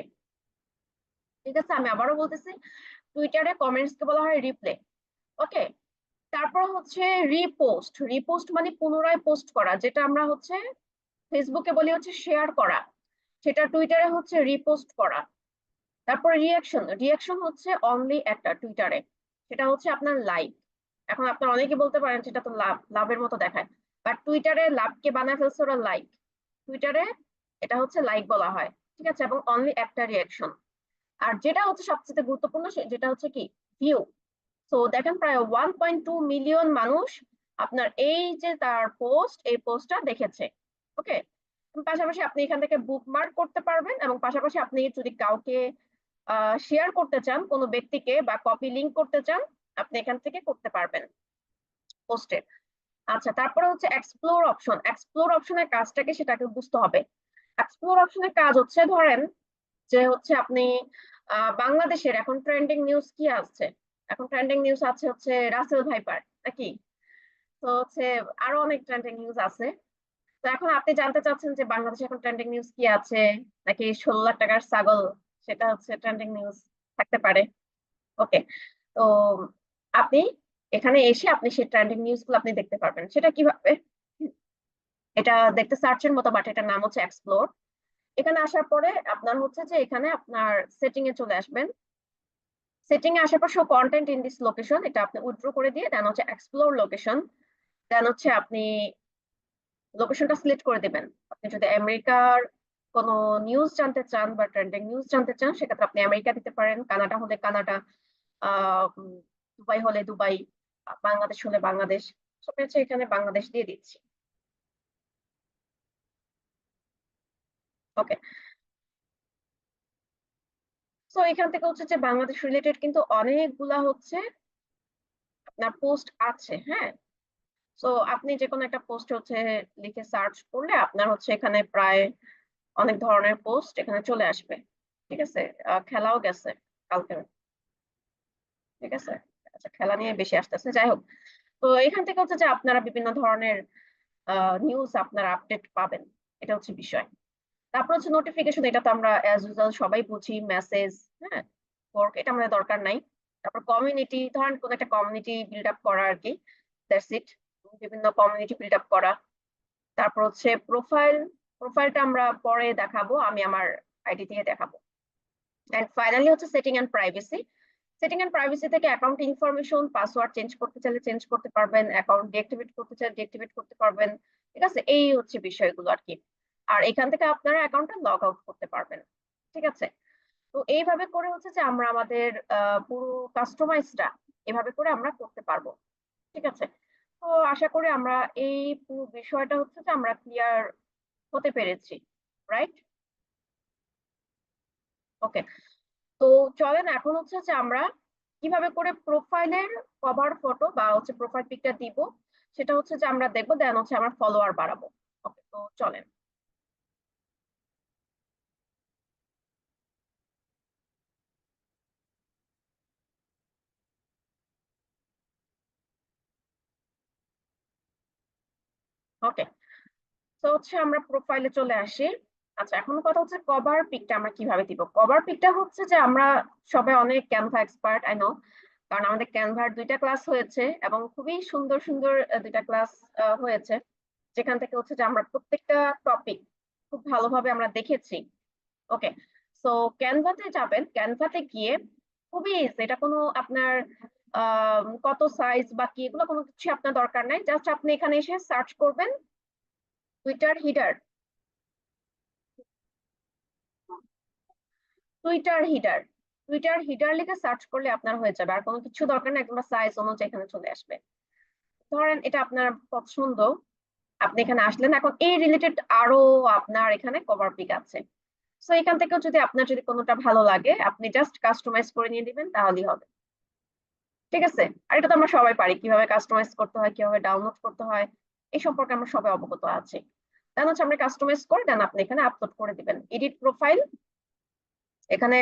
ঠিক আছে, আমি আবারও বলতেছি, টুইটারে কমেন্টস কে বলা হয় রিপ্লে। ওকে, তারপর হচ্ছে রিপোস্ট। রিপোস্ট মানে পুনরায় পোস্ট করা, যেটা আমরা হচ্ছে ফেসবুকে বলি হচ্ছে শেয়ার করা, সেটা টুইটারে হচ্ছে রিপোস্ট করা। তারপর রিয়াকশন। রিয়াকশন হচ্ছে অনলি একটা টুইটারে, সেটা হচ্ছে আপনার লাইক। এখন আপনার অনেকে বলতে পারেন সেটা তো লাভ, লাভের মতো দেখায়, বাট টুইটারে লাভকে বানায় ফেলছে ওরা লাইক। টুইটারে এটা হচ্ছে লাইক বলা হয়। ঠিক আছে, এবং অনলি একটা রিয়াকশন। আর যেটা হচ্ছে সবচেয়ে গুরুত্বপূর্ণ যেটা হচ্ছে কি, ভিউ। তো দেখেন প্রায় 1.2 মিলিয়ন মানুষ আপনার এই যে তার পোস্ট, এই পোস্টটা দেখেছে। ওকে, পাশাপাশি আপনি এখান থেকে বুকমার্ক করতে পারবেন, এবং পাশাপাশি আপনি যদি কাউকে শেয়ার করতে চান, কোনো ব্যক্তিকে বা কপি লিংক করতে চান, আপনি এখান থেকে করতে পারবেন পোস্টে। আচ্ছা, তারপরে হচ্ছে এক্সপ্লোর অপশন। এক্সপ্লোর অপশনের কাজটাকে সেটাকে বুঝতে হবে। এক্সপ্লোর অপশনের কাজ হচ্ছে ধরেন যে হচ্ছে আপনি বাংলাদেশের এখন ট্রেন্ডিং নিউজ কি আছে। এখন ট্রেন্ডিং নিউজ আছে হচ্ছে রাসেল ভাইপার নাকি, তো হচ্ছে আরো অনেক ট্রেন্ডিং নিউজ আছে। তো এখন আপনি জানতে চাচ্ছেন যে বাংলাদেশে এখন ট্রেন্ডিং নিউজ কি আছে, নাকি 16 লাখ টাকার ছাগল, সেটা হচ্ছে ট্রেন্ডিং নিউজ থাকতে পারে। ওকে, তো আপনি এখানে এসে আপনি সেই ট্রেন্ডিং নিউজ গুলো আপনি দেখতে পারবেন। সেটা কিভাবে? এটা দেখতে সার্চের মতো, বাট এটার নাম হচ্ছে এক্সপ্লোর। এখানে আসার পরে আপনার হচ্ছে যে এখানে আপনার সেটিং এ চলে আসবেন। সেটিং এ আসার পর show contained in this location, এটা আপনি উইথড্র করে দিয়ে দেন হচ্ছে এক্সপ্লোর লোকেশন। দেন হচ্ছে আপনি লোকেশনটা সিলেক্ট করে দিবেন। আপনি যদি আমেরিকার কোনো নিউজ জানতে চান বা ট্রেন্ডিং নিউজ জানতে চান, সেক্ষেত্রে আপনি আমেরিকা দিতে পারেন, কানাডা হলে কানাডা, দুবাই হলে দুবাই, বাংলাদেশ হলে বাংলাদেশ। সব হচ্ছে এখানে বাংলাদেশ দিয়ে দিচ্ছি। ওকে, তো এখান থেকে হচ্ছে যে বাংলাদেশ রিলেটেড কিন্তু অনেকগুলা হচ্ছে আপনার পোস্ট আছে, হ্যাঁ। তো আপনি যে কোনো একটা পোস্ট হচ্ছে লিখে সার্চ করলে আপনার হচ্ছে এখানে প্রায় অনেক ধরনের পোস্ট এখানে চলে আসবে। ঠিক আছে, খেলাও গেছে কালকে। ঠিক আছে, আচ্ছা, খেলা নিয়ে বেশি আসতেছে, যাই হোক। তো এখান থেকে হচ্ছে যে আপনারা বিভিন্ন ধরনের নিউজ আপনারা আপডেট পাবেন, এটা হচ্ছে বিষয়। তারপর হচ্ছে নোটিফিকেশন, এটা তো আমরা অ্যাজ ইউজুয়াল সবাই বুঝি, মেসেজ, হ্যাঁ, ওয়ার্ক, এটা আমাদের দরকার নাই। তারপর কমিউনিটি, ধরেন কোন একটা কমিউনিটি বিল্ড আপ করা আর কি, দ্যাটস ইট। বিভিন্ন কমিউনিটি বিল্ড আপ করা। তারপর হচ্ছে প্রোফাইলটা আমরা পরে দেখাবো, আমি আমার আইডি দিয়ে দেখাবো। এন্ড ফাইনালি হচ্ছে setting and privacy. Setting and privacy থেকে অ্যাকাউন্ট ইনফরমেশন, পাসওয়ার্ড চেঞ্জ করতে চাইলে চেঞ্জ করতে পারবেন, অ্যাকাউন্ট ডিঅ্যাক্টিভেট করতে চাইলে ডিঅ্যাক্টিভেট করতে পারবেন। ঠিক আছে, এই হচ্ছে বিষয়গুলো আর কি। আর এখান থেকে আপনারা অ্যাকাউন্টটা লগ আউট করতে পারবেন। ঠিক আছে, তো এইভাবে করে হচ্ছে যে আমরা আমাদের পুরো কাস্টমাইজটা এভাবে করে আমরা করতে পারবো। ঠিক আছে, তো আশা করি আমরা এই পুরো বিষয়টা হচ্ছে যে আমরা ক্লিয়ার হতে পেরেছি, রাইট? ওকে, তো চলেন এখন হচ্ছে যে আমরা কিভাবে করে প্রোফাইলের কভার ফটো বা হচ্ছে প্রোফাইল পিকটা দিব সেটা হচ্ছে যে আমরা দেখবো, দেন হচ্ছে আমরা ফলোয়ার বাড়াবো। ওকে, তো চলেন। ওকে, তো হচ্ছে আমরা প্রোফাইলে চলে আসি। আচ্ছা, এখন কথা হচ্ছে কভার পিকটা আমরা কিভাবে দিব। কভার পিকটা হচ্ছে যে আমরা সবাই অনেক ক্যানভা এক্সপার্ট, আই নো, কারণ আমাদের ক্যানভার 2টা ক্লাস হয়েছে এবং খুবই সুন্দর সুন্দর 2টা ক্লাস হয়েছে, যেখান থেকে হচ্ছে যে আমরা প্রত্যেকটা টপিক খুব ভালোভাবে আমরা দেখেছি। ওকে, সো ক্যানভাতে যাবেন, ক্যানভাতে গিয়ে খুবই easy, এটা কোনো আপনার কত সাইজ বা কি এগুলো কোনো কিছু আপনার দরকার নাই, জাস্ট আপনি এখানে এসে সার্চ করবেন Twitter header. Twitter header, Twitter header লিখে সার্চ করলে আপনার হয়ে যাবে, আর কোনো কিছু দরকার নেই, একদম সাইজ অনুযায়ী এখানে চলে আসবে। ধরেন এটা আপনার পছন্দ, আপনি এখানে আসলেন, এখন এই রিলেটেড আরো আপনার এখানে কভার পিক আছে। সো এখান থেকেও যদি আপনার যদি কোনোটা ভালো লাগে আপনি জাস্ট কাস্টমাইজ করে নিয়ে দিবেন, তাহলেই হবে। ঠিক আছে, আর এটা তো আমরা সবাই পারি, কিভাবে কাস্টমাইজ করতে হয়, কিভাবে ডাউনলোড করতে হয়, এই সম্পর্কে আমরা সবাই অবগত আছি। দেন হচ্ছে আমরা কাস্টমাইজ করে দেন আপনি এখানে আপলোড করে দিবেন এডিট প্রোফাইল। এখানে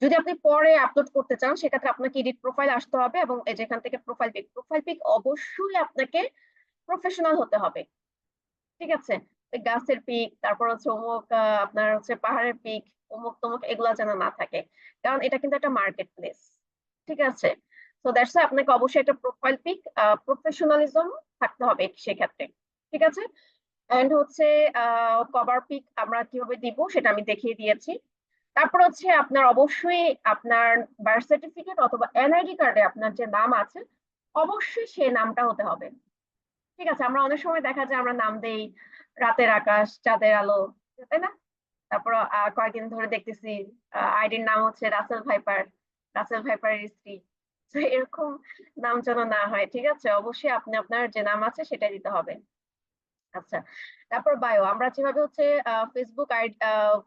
যদি আপনি পরে আপলোড করতে চান সেক্ষেত্রে আপনাকে এডিট প্রোফাইল আসতে হবে, এবং এই যে এখান থেকে প্রোফাইল পিক, প্রোফাইল পিক অবশ্যই আপনাকে প্রফেশনাল হতে হবে। ঠিক আছে, ওই গাছের পিক, তারপর হচ্ছে অমুক আপনার হচ্ছে পাহাড়ের পিক, অমুক তমুক এগুলা যেন না থাকে, কারণ এটা কিন্তু একটা মার্কেট প্লেস। ঠিক আছে, তো দ্যাটস আপনাকে অবশ্যই একটা প্রোফাইল পিক প্রফেশনালিজম থাকতে হবে সেক্ষেত্রে। ঠিক আছে, এন্ড হচ্ছে কভার পিক আমরা কিভাবে দিব সেটা আমি দেখিয়ে দিয়েছি। তারপর হচ্ছে আপনার অবশ্যই আপনার বার্থ সার্টিফিকেট অথবা এনআইডি কার্ডে আপনার যে নাম আছে অবশ্যই সেই নামটা হতে হবে। ঠিক আছে, আমরা অনেক সময় দেখা যায় আমরা নাম দেই রাতের আকাশ, চাঁদের আলো, তাই না? তারপর কয়েকদিন ধরে দেখতেছি আইডির নাম হচ্ছে রাসেল ভাইপার, রাসেল ভাইপারের স্ত্রী। তো এরকম নাম যেন না হয়। ঠিক আছে, অবশ্যই আপনি আপনার যে নাম আছে সেটাই দিতে হবে। আচ্ছা, তারপর বায়ো, আমরা যেভাবে হচ্ছে ফেসবুক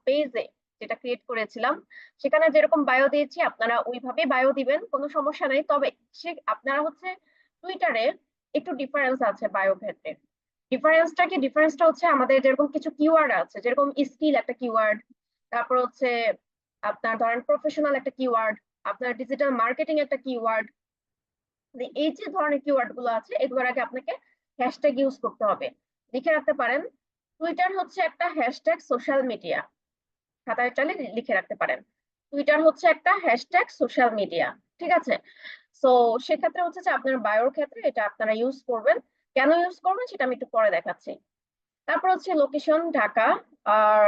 পেজে যেটা ক্রিয়েট করেছিলাম সেখানে যেরকম বায়ো দিয়েছি আপনারা ওইভাবে বায়ো দিবেন, কোনো সমস্যা নেই। তবে সে আপনারা হচ্ছে টুইটারে একটু ডিফারেন্স আছে বায়ো ক্ষেত্রে। ডিফারেন্সটা হচ্ছে আমাদের যেরকম কিছু কিওয়ার্ড আছে, যেরকম স্কিল একটা কিওয়ার্ড, তারপর হচ্ছে আপনার ধরেন প্রফেশনাল একটা কিওয়ার্ড, আপনার ডিজিটাল মার্কেটিং একটা কিওয়ার্ড। এই যে ধরনের কিওয়ার্ড গুলো আছে এগুলোর আগে আপনাকে হ্যাশট্যাগ ইউজ করতে হবে। লিখে রাখতে পারেন, টুইটার হচ্ছে একটা হ্যাশট্যাগ সোশ্যাল মিডিয়া, খাতায় চালে লিখে রাখতে পারেন, টুইটার হচ্ছে একটা হ্যাশট্যাগ সোশ্যাল মিডিয়া। ঠিক আছে, সো সেক্ষেত্রে হচ্ছে যে আপনার বায়োর ক্ষেত্রে এটা আপনারা ইউজ করবেন। কেন ইউজ করবেন সেটা আমি একটু পরে দেখাচ্ছি। তারপর হচ্ছে লোকেশন ঢাকা, আর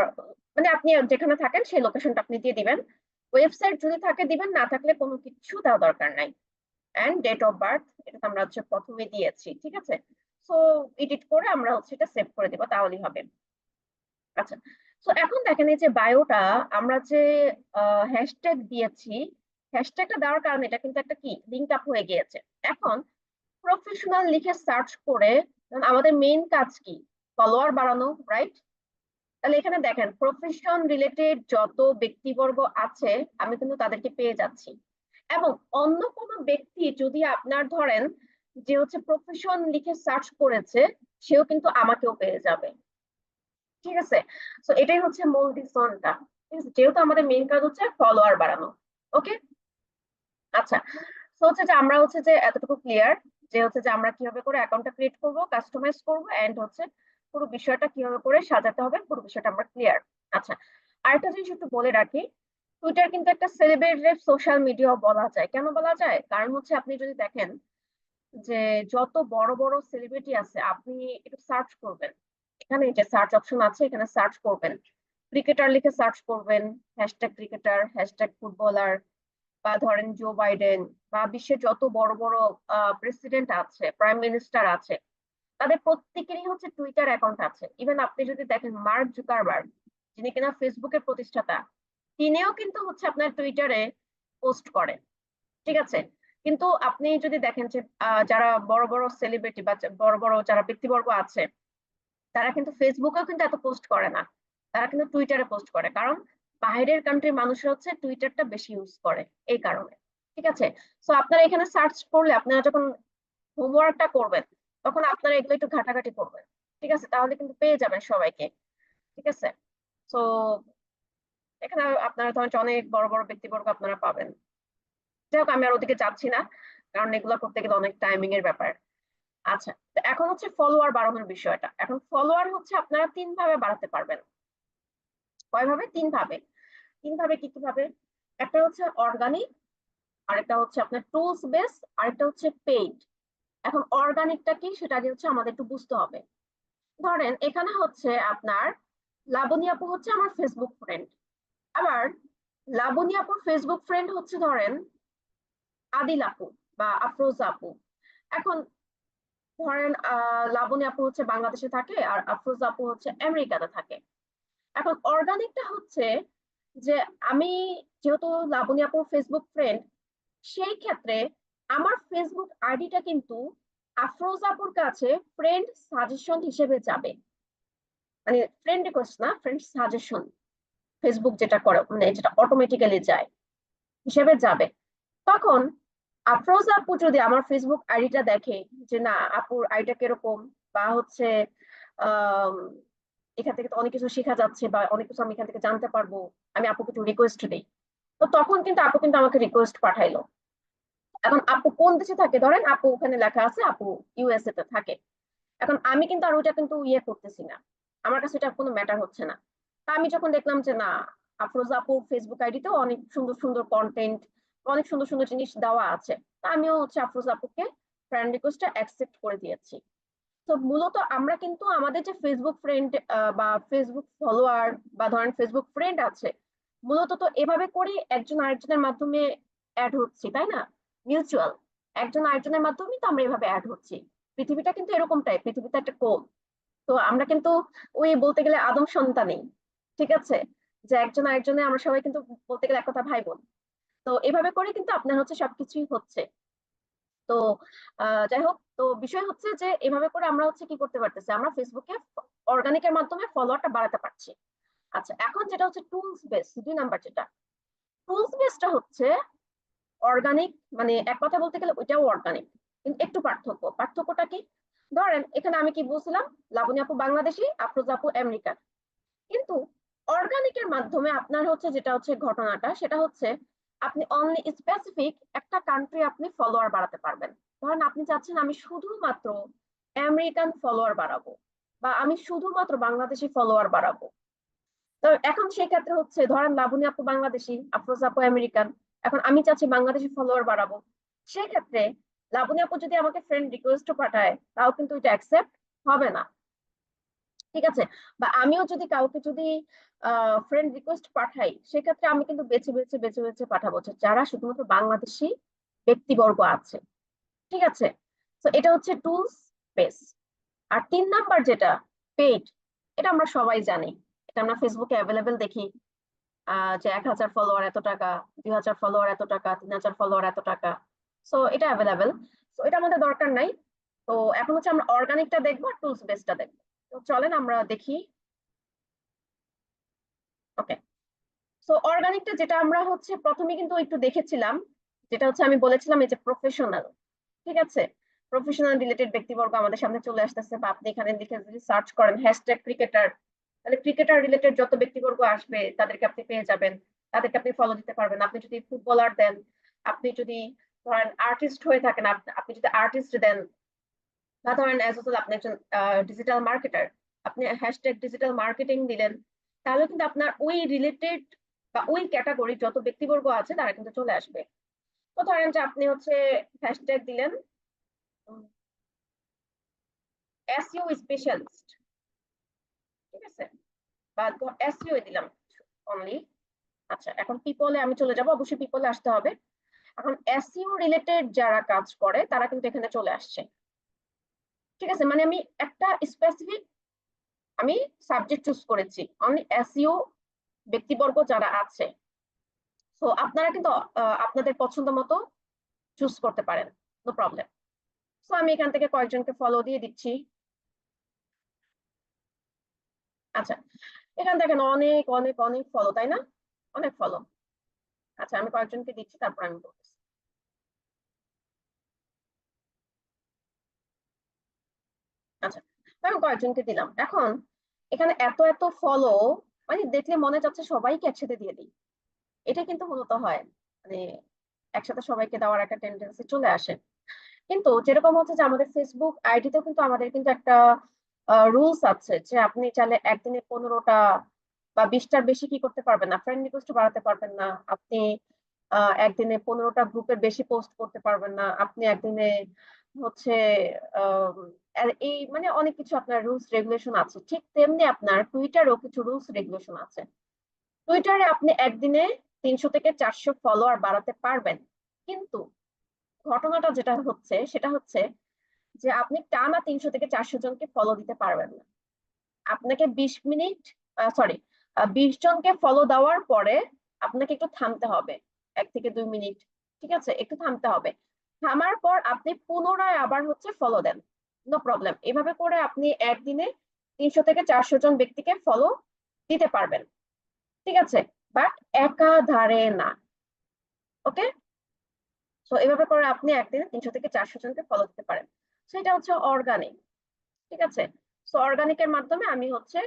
মানে আপনি যেখানে থাকেন সেই লোকেশনটা আপনি দিয়ে দিবেন। ওয়েবসাইট যদি থাকে দিবেন, না থাকলে কোনো কিছু দেওয়া দরকার নাই। এন্ড ডেট অফ বার্থ, এটা তো আমরা হচ্ছে প্রথমে দিয়েছি। ঠিক আছে, সো এডিট করে আমরা হচ্ছে এটা সেভ করে দিব, তাহলেই হবে। আচ্ছা, তো এখন দেখেন এই যে বায়োটা আমরা যে হ্যাশট্যাগ দিয়েছি, হ্যাশট্যাগটা দেওয়ার কারণে এটা কিন্তু একটা কি লিঙ্ক আপ হয়ে গিয়েছে। এখন প্রফেশনাল লিখে সার্চ করে, কারণ আমাদের মেইন কাজ কি, ফলোয়ার বাড়ানো, রাইট? তাহলে এখানে দেখেন প্রফেশন রিলেটেড যত ব্যক্তিবর্গ আছে আমি কিন্তু তাদেরকে পেয়ে যাচ্ছি, এবং অন্য কোনো ব্যক্তি যদি আপনার ধরেন যে হচ্ছে প্রফেশন লিখে সার্চ করেছে সেও কিন্তু আমাকেও পেয়ে যাবে। ঠিক আছে, তো এটাই হচ্ছে মূল ডিসিশনটা। ঠিক আছে, যেহেতু আমাদের মেইন কাজ হচ্ছে ফলোয়ার বাড়ানো। ওকে, আচ্ছা, তো হচ্ছে যে আমরা হচ্ছে যে এতটুকু ক্লিয়ার যে হচ্ছে যে আমরা কিভাবে করে অ্যাকাউন্টটা ক্রিয়েট করব, কাস্টমাইজ করব, এন্ড হচ্ছে পুরো বিষয়টা কিভাবে করে সাজাতে হবে, পুরো বিষয়টা আমরা ক্লিয়ার। আচ্ছা, আরেকটা জিনিস একটু বলে রাখি, টুইটার কিন্তু একটা সেলিব্রেটেড সোশ্যাল মিডিয়া বলা যায়। কেন বলা যায়? কারণ হচ্ছে আপনি যদি দেখেন যে যত বড় বড় সেলিব্রিটি আছে আপনি একটু সার্চ করবেন, এখানে যে সার্চ অপশন আছে এখানে সার্চ করবেন, ক্রিকেটার লিখে সার্চ করবেন, হ্যাশট্যাগ ক্রিকেটার, হ্যাশট্যাগ ফুটবলার, বা ধরেন জো বাইডেন, বা বিশ্বের যত বড় বড় প্রেসিডেন্ট আছে, প্রাইম মিনিস্টার আছে, তাদের প্রত্যেকেরই হচ্ছে টুইটার অ্যাকাউন্ট আছে। ইভেন আপনি যদি দেখেন মার্ক জুকারবার্গ, যিনি কিনা ফেসবুকের প্রতিষ্ঠাতা, তিনিও কিন্তু হচ্ছে আপনার টুইটারে পোস্ট করেন। ঠিক আছে, কিন্তু আপনি যদি দেখেন যে যারা বড় বড় সেলিব্রিটি বা বড় বড় যারা ব্যক্তিবর্গ আছে, তারা কিন্তু ফেসবুকেও কিন্তু এত পোস্ট করে না, তারা কিন্তু টুইটারে পোস্ট করে, কারণ বাইরের কান্ট্রির মানুষরা হচ্ছে টুইটারটা বেশি ইউজ করে এই কারণে। ঠিক আছে, তো আপনারা এখানে সার্চ করলে আপনারা যখন হোমওয়ার্কটা করবেন তখন আপনারা এগুলো একটু ঘাটাঘাটি করবেন। ঠিক আছে, তাহলে কিন্তু পেয়ে যাবেন সবাইকে। ঠিক আছে, তো এখানে আপনারা ধরেন যে অনেক বড় বড় ব্যক্তিবর্গ আপনারা পাবেন। যাই হোক, আমি আর ওদিকে যাচ্ছি না, কারণ এগুলো করতে গেলে অনেক টাইমিং এর ব্যাপার। আচ্ছা, তো এখন হচ্ছে ফলোয়ার বাড়ানোর বিষয়টা। এখন ফলোয়ার হচ্ছে আপনারা 3 ভাবে বাড়াতে পারবেন। কয় ভাবে? 3 ভাবে। 3 ভাবে কি কি ভাবে? একটা হচ্ছে অর্গানিক, আরেকটা হচ্ছে আপনার টুলস বেস, আরেকটা হচ্ছে পেইড। এখন অর্গানিকটা কি সেটা আগে হচ্ছে আমাদের একটু বুঝতে হবে। ধরেন এখানে হচ্ছে আপনার লাবণী আপু হচ্ছে আমার ফেসবুক ফ্রেন্ড, আবার লাবণী আপুর ফেসবুক ফ্রেন্ড হচ্ছে ধরেন আদিল আপু বা আফরোজা আপু। এখন ধরেন লাবণী আপু হচ্ছে বাংলাদেশে থাকে আর আফরোজা আপু হচ্ছে আমেরিকাতে থাকে। এখন অর্গানিকটা হচ্ছে যে আমি যেহেতু লাবণী আপুর ফেসবুক ফ্রেন্ড, সেই ক্ষেত্রে আমার ফেসবুক আইডিটা কিন্তু আফরোজা আপুর কাছে ফ্রেন্ড সাজেশন হিসেবে যাবে, মানে ফ্রেন্ড রিকোয়েস্ট না, ফ্রেন্ড সাজেশন। ফেসবুক যেটা করে মানে যেটা অটোমেটিক্যালি যায় হিসেবে যাবে। তখন আফরোজা আপু যদি আমার ফেসবুক আইডিটা দেখে যে না আপুর আইডিটা কিরকম, বা হচ্ছে আহ এখান থেকে তো অনেক কিছু শেখা যাচ্ছে বা অনেক কিছু আমি এখান থেকে জানতে পারবো, আমি আপুকে একটু রিকোয়েস্ট দিই, তো তখন কিন্তু আপু কিন্তু আমাকে রিকোয়েস্ট পাঠাইলো। এখন আপু কোন দেশে থাকে, ধরেন আপু ওখানে লেখা আছে আপু ইউএসএ তে থাকে। এখন আমি কিন্তু আর ওইটা কিন্তু ইয়ে করতেছি না, আমার কাছে এটা কোনো ম্যাটার হচ্ছে না। তা আমি যখন দেখলাম যে না আফরোজা আপুর ফেসবুক আইডিতেও অনেক সুন্দর সুন্দর কন্টেন্ট, অনেক সুন্দর সুন্দর জিনিস দেওয়া আছে, তা আমিও হচ্ছে আফরোজা আপুকে ফ্রেন্ড রিকোয়েস্টটা অ্যাকসেপ্ট করে দিয়েছি। তো মূলত আমরা কিন্তু আমাদের যে ফেসবুক ফ্রেন্ড বা ফেসবুক ফলোয়ার বা ধরেন ফেসবুক ফ্রেন্ড আছে, মূলত তো এভাবে করেই একজন আরেকজনের মাধ্যমে অ্যাড হচ্ছি, তাই না? মিউচুয়াল, একজন আরেকজনের মাধ্যমে তো আমরা এভাবে অ্যাড হচ্ছি। পৃথিবীটা কিন্তু এরকমটাই, পৃথিবীতে একটা কোণ। তো আমরা কিন্তু ওই বলতে গেলে আদম সন্তানই। ঠিক আছে, যে একজন আরেকজনে আমরা সবাই কিন্তু বলতে গেলে এক কথা ভাই বোন। তো এভাবে করে কিন্তু আপনার হচ্ছে সবকিছুই হচ্ছে। তো যাই হোক, তো বিষয় হচ্ছে যে এভাবে করে আমরা হচ্ছে কি করতে পারতেছি, আমরা ফেসবুকে অর্গানিকের মাধ্যমে ফলোয়ারটা বাড়াতে পারছি। আচ্ছা, এখন যেটা হচ্ছে টুলস বেস, 2 নাম্বার যেটা টুলস বেসটা হচ্ছে অর্গানিক, মানে এক কথা বলতে গেলে ওইটাও অর্গানিক, কিন্তু একটু পার্থক্যটা কি? ধরেন এখানে আমি কি বলছিলাম, লাবণী আপু বাংলাদেশি, আফরোজা আপু আমেরিকান। কিন্তু অর্গানিকের মাধ্যমে আপনার হচ্ছে যেটা হচ্ছে ঘটনাটা সেটা হচ্ছে আপনি অনলি স্পেসিফিক একটা কান্ট্রি আপনি ফলোয়ার বাড়াতে পারবেন। ধরেন আপনি চাচ্ছেন আমি শুধুমাত্র আমেরিকান ফলোয়ার বাড়াবো, বা আমি শুধুমাত্র বাংলাদেশি ফলোয়ার বাড়াবো। তো এখন সেই ক্ষেত্রে হচ্ছে ধরেন লাবণী আপু বাংলাদেশি, আফরোজা আপু আমেরিকান, এখন আমি চাচ্ছি বাংলাদেশি ফলোয়ার বাড়াবো। সেই ক্ষেত্রে লাবণী আপু যদি আমাকে ফ্রেন্ড রিকোয়েস্ট পাঠায় তাও কিন্তু এটা অ্যাকসেপ্ট হবে না। ঠিক আছে, বা আমিও যদি কাউকে যদি ফ্রেন্ড রিকোয়েস্ট পাঠাই, সেক্ষেত্রে আমি কিন্তু বেছে বেছে পাঠাবো যে যারা শুধুমাত্র বাংলাদেশি ব্যক্তিবর্গ আছে। ঠিক আছে, তো এটা হচ্ছে টুলস বেস। আর 3 নাম্বার যেটা পেইড, এটা আমরা সবাই জানি, এটা আমরা ফেসবুকে অ্যাভেলেবেল দেখি, যে 1,000 ফলোয়ার এত টাকা, 2,000 ফলোয়ার এত টাকা, 3,000 ফলোয়ার এত টাকা। সো এটা অ্যাভেলেবেল, তো এটা আমাদের দরকার নাই। তো এখন হচ্ছে আমরা অর্গানিকটা দেখবো আর টুলস বেসটা দেখবো। তো চলেন আমরা দেখি। ওকে, সো অর্গানিকটা যেটা আমরা হচ্ছে প্রথমে কিন্তু একটু দেখেছিলাম, যেটা হচ্ছে আমি বলেছিলাম এই যে প্রফেশনাল। ঠিক আছে, প্রফেশনাল রিলেটেড ব্যক্তিবর্গ আমাদের সামনে চলে আসতেছে, বা আপনি এখানে লিখে যদি সার্চ করেন হ্যাশট্যাগ ক্রিকেটার, তাহলে ক্রিকেটার রিলেটেড যত ব্যক্তিবর্গ আসবে তাদেরকে আপনি পেয়ে যাবেন, তাদেরকে আপনি ফলো দিতে পারবেন। আপনি যদি ফুটবলার দেন, আপনি যদি ধরেন আর্টিস্ট হয়ে থাকেন, আপনি যদি আর্টিস্ট দেন, বা ধরেন অ্যাজ আপনি একজন ডিজিটাল মার্কেটার, আপনি হ্যাশট্যাগ ডিজিটাল মার্কেটিং দিলেন, তাহলে কিন্তু আপনার ওই রিলেটেড বা ওই ক্যাটাগরি যত ব্যক্তিবর্গ আছে তারা কিন্তু চলে আসবে। তো ধরেন যে আপনি হচ্ছে হ্যাশট্যাগ দিলেন এসইও স্পেশালিস্ট, ঠিক আছে, বা এসইও দিলাম অনলি। আচ্ছা, এখন পিপলে আমি চলে যাব, অবশ্যই পিপলে আসতে হবে। এখন এসইও রিলেটেড যারা কাজ করে তারা কিন্তু এখানে চলে আসছে, ঠিক আছে। মানে আমি একটা স্পেসিফিক আমি সাবজেক্ট চুজ করেছি, অনলি এসইও ব্যক্তিবর্গ যারা আছে। তো আপনারা কিন্তু আপনাদের পছন্দ মতো চুজ করতে পারেন, নো প্রবলেম। তো আমি এখান থেকে কয়েকজনকে ফলো দিয়ে দিচ্ছি। আচ্ছা, এখান দেখেন অনেক অনেক অনেক ফলো, তাই না? অনেক ফলো। আচ্ছা, আমি কয়েকজনকে দিচ্ছি, তারপর আমি বলতেছি। আচ্ছা, তো আমি কয়েকজনকে দিলাম। এখন এখানে এত এত ফলো, মানে দেখলে মনে যাচ্ছে সবাইকে একসাথে দিয়ে দিই। এটা কিন্তু মূলত হয়, মানে একসাথে সবাইকে দেওয়ার একটা টেন্ডেন্সি চলে আসে। কিন্তু যেরকম হচ্ছে যে আমাদের ফেসবুক আইডিতেও কিন্তু আমাদের কিন্তু একটা রুলস আছে যে আপনি চাইলে একদিনে 15টা বা 20টার বেশি কি করতে পারবেন না, ফ্রেন্ড রিকোয়েস্ট বাড়াতে পারবেন না আপনি। একদিনে 15টা গ্রুপের বেশি পোস্ট করতে পারবেন না আপনি একদিনে। হচ্ছে আর এই মানে অনেক কিছু আপনার রুলস রেগুলেশন আছে, ঠিক তেমনি আপনার টুইটারও কিছু রুলস রেগুলেশন আছে। টুইটারে আপনি একদিনে 300 থেকে 400 ফলোয়ার বাড়াতে পারবেন, কিন্তু ঘটনাটা যেটা হচ্ছে সেটা হচ্ছে যে আপনি টানা 300 থেকে 400 জনকে ফলো দিতে পারবেন না। আপনাকে 20 মিনিট, সরি, 20 জনকে ফলো দেওয়ার পরে আপনাকে একটু থামতে হবে, 1 থেকে 2 মিনিট, ঠিক আছে, একটু থামতে হবে। থামার পর আপনি পুনরায় আবার হচ্ছে ফলো দেন, নো প্রবলেম। এভাবে করে আপনি একদিনে 300 থেকে 400 জন ব্যক্তিকে ফলো দিতে পারবেন, ঠিক আছে, বাট একাধারে না। ওকে, তো এভাবে করে আপনি একদিনে 300 থেকে 400 জনকে ফলো দিতে পারেন। সেটা হচ্ছে অর্গানিক, ঠিক আছে। সো অর্গানিকের মাধ্যমে আমি হচ্ছে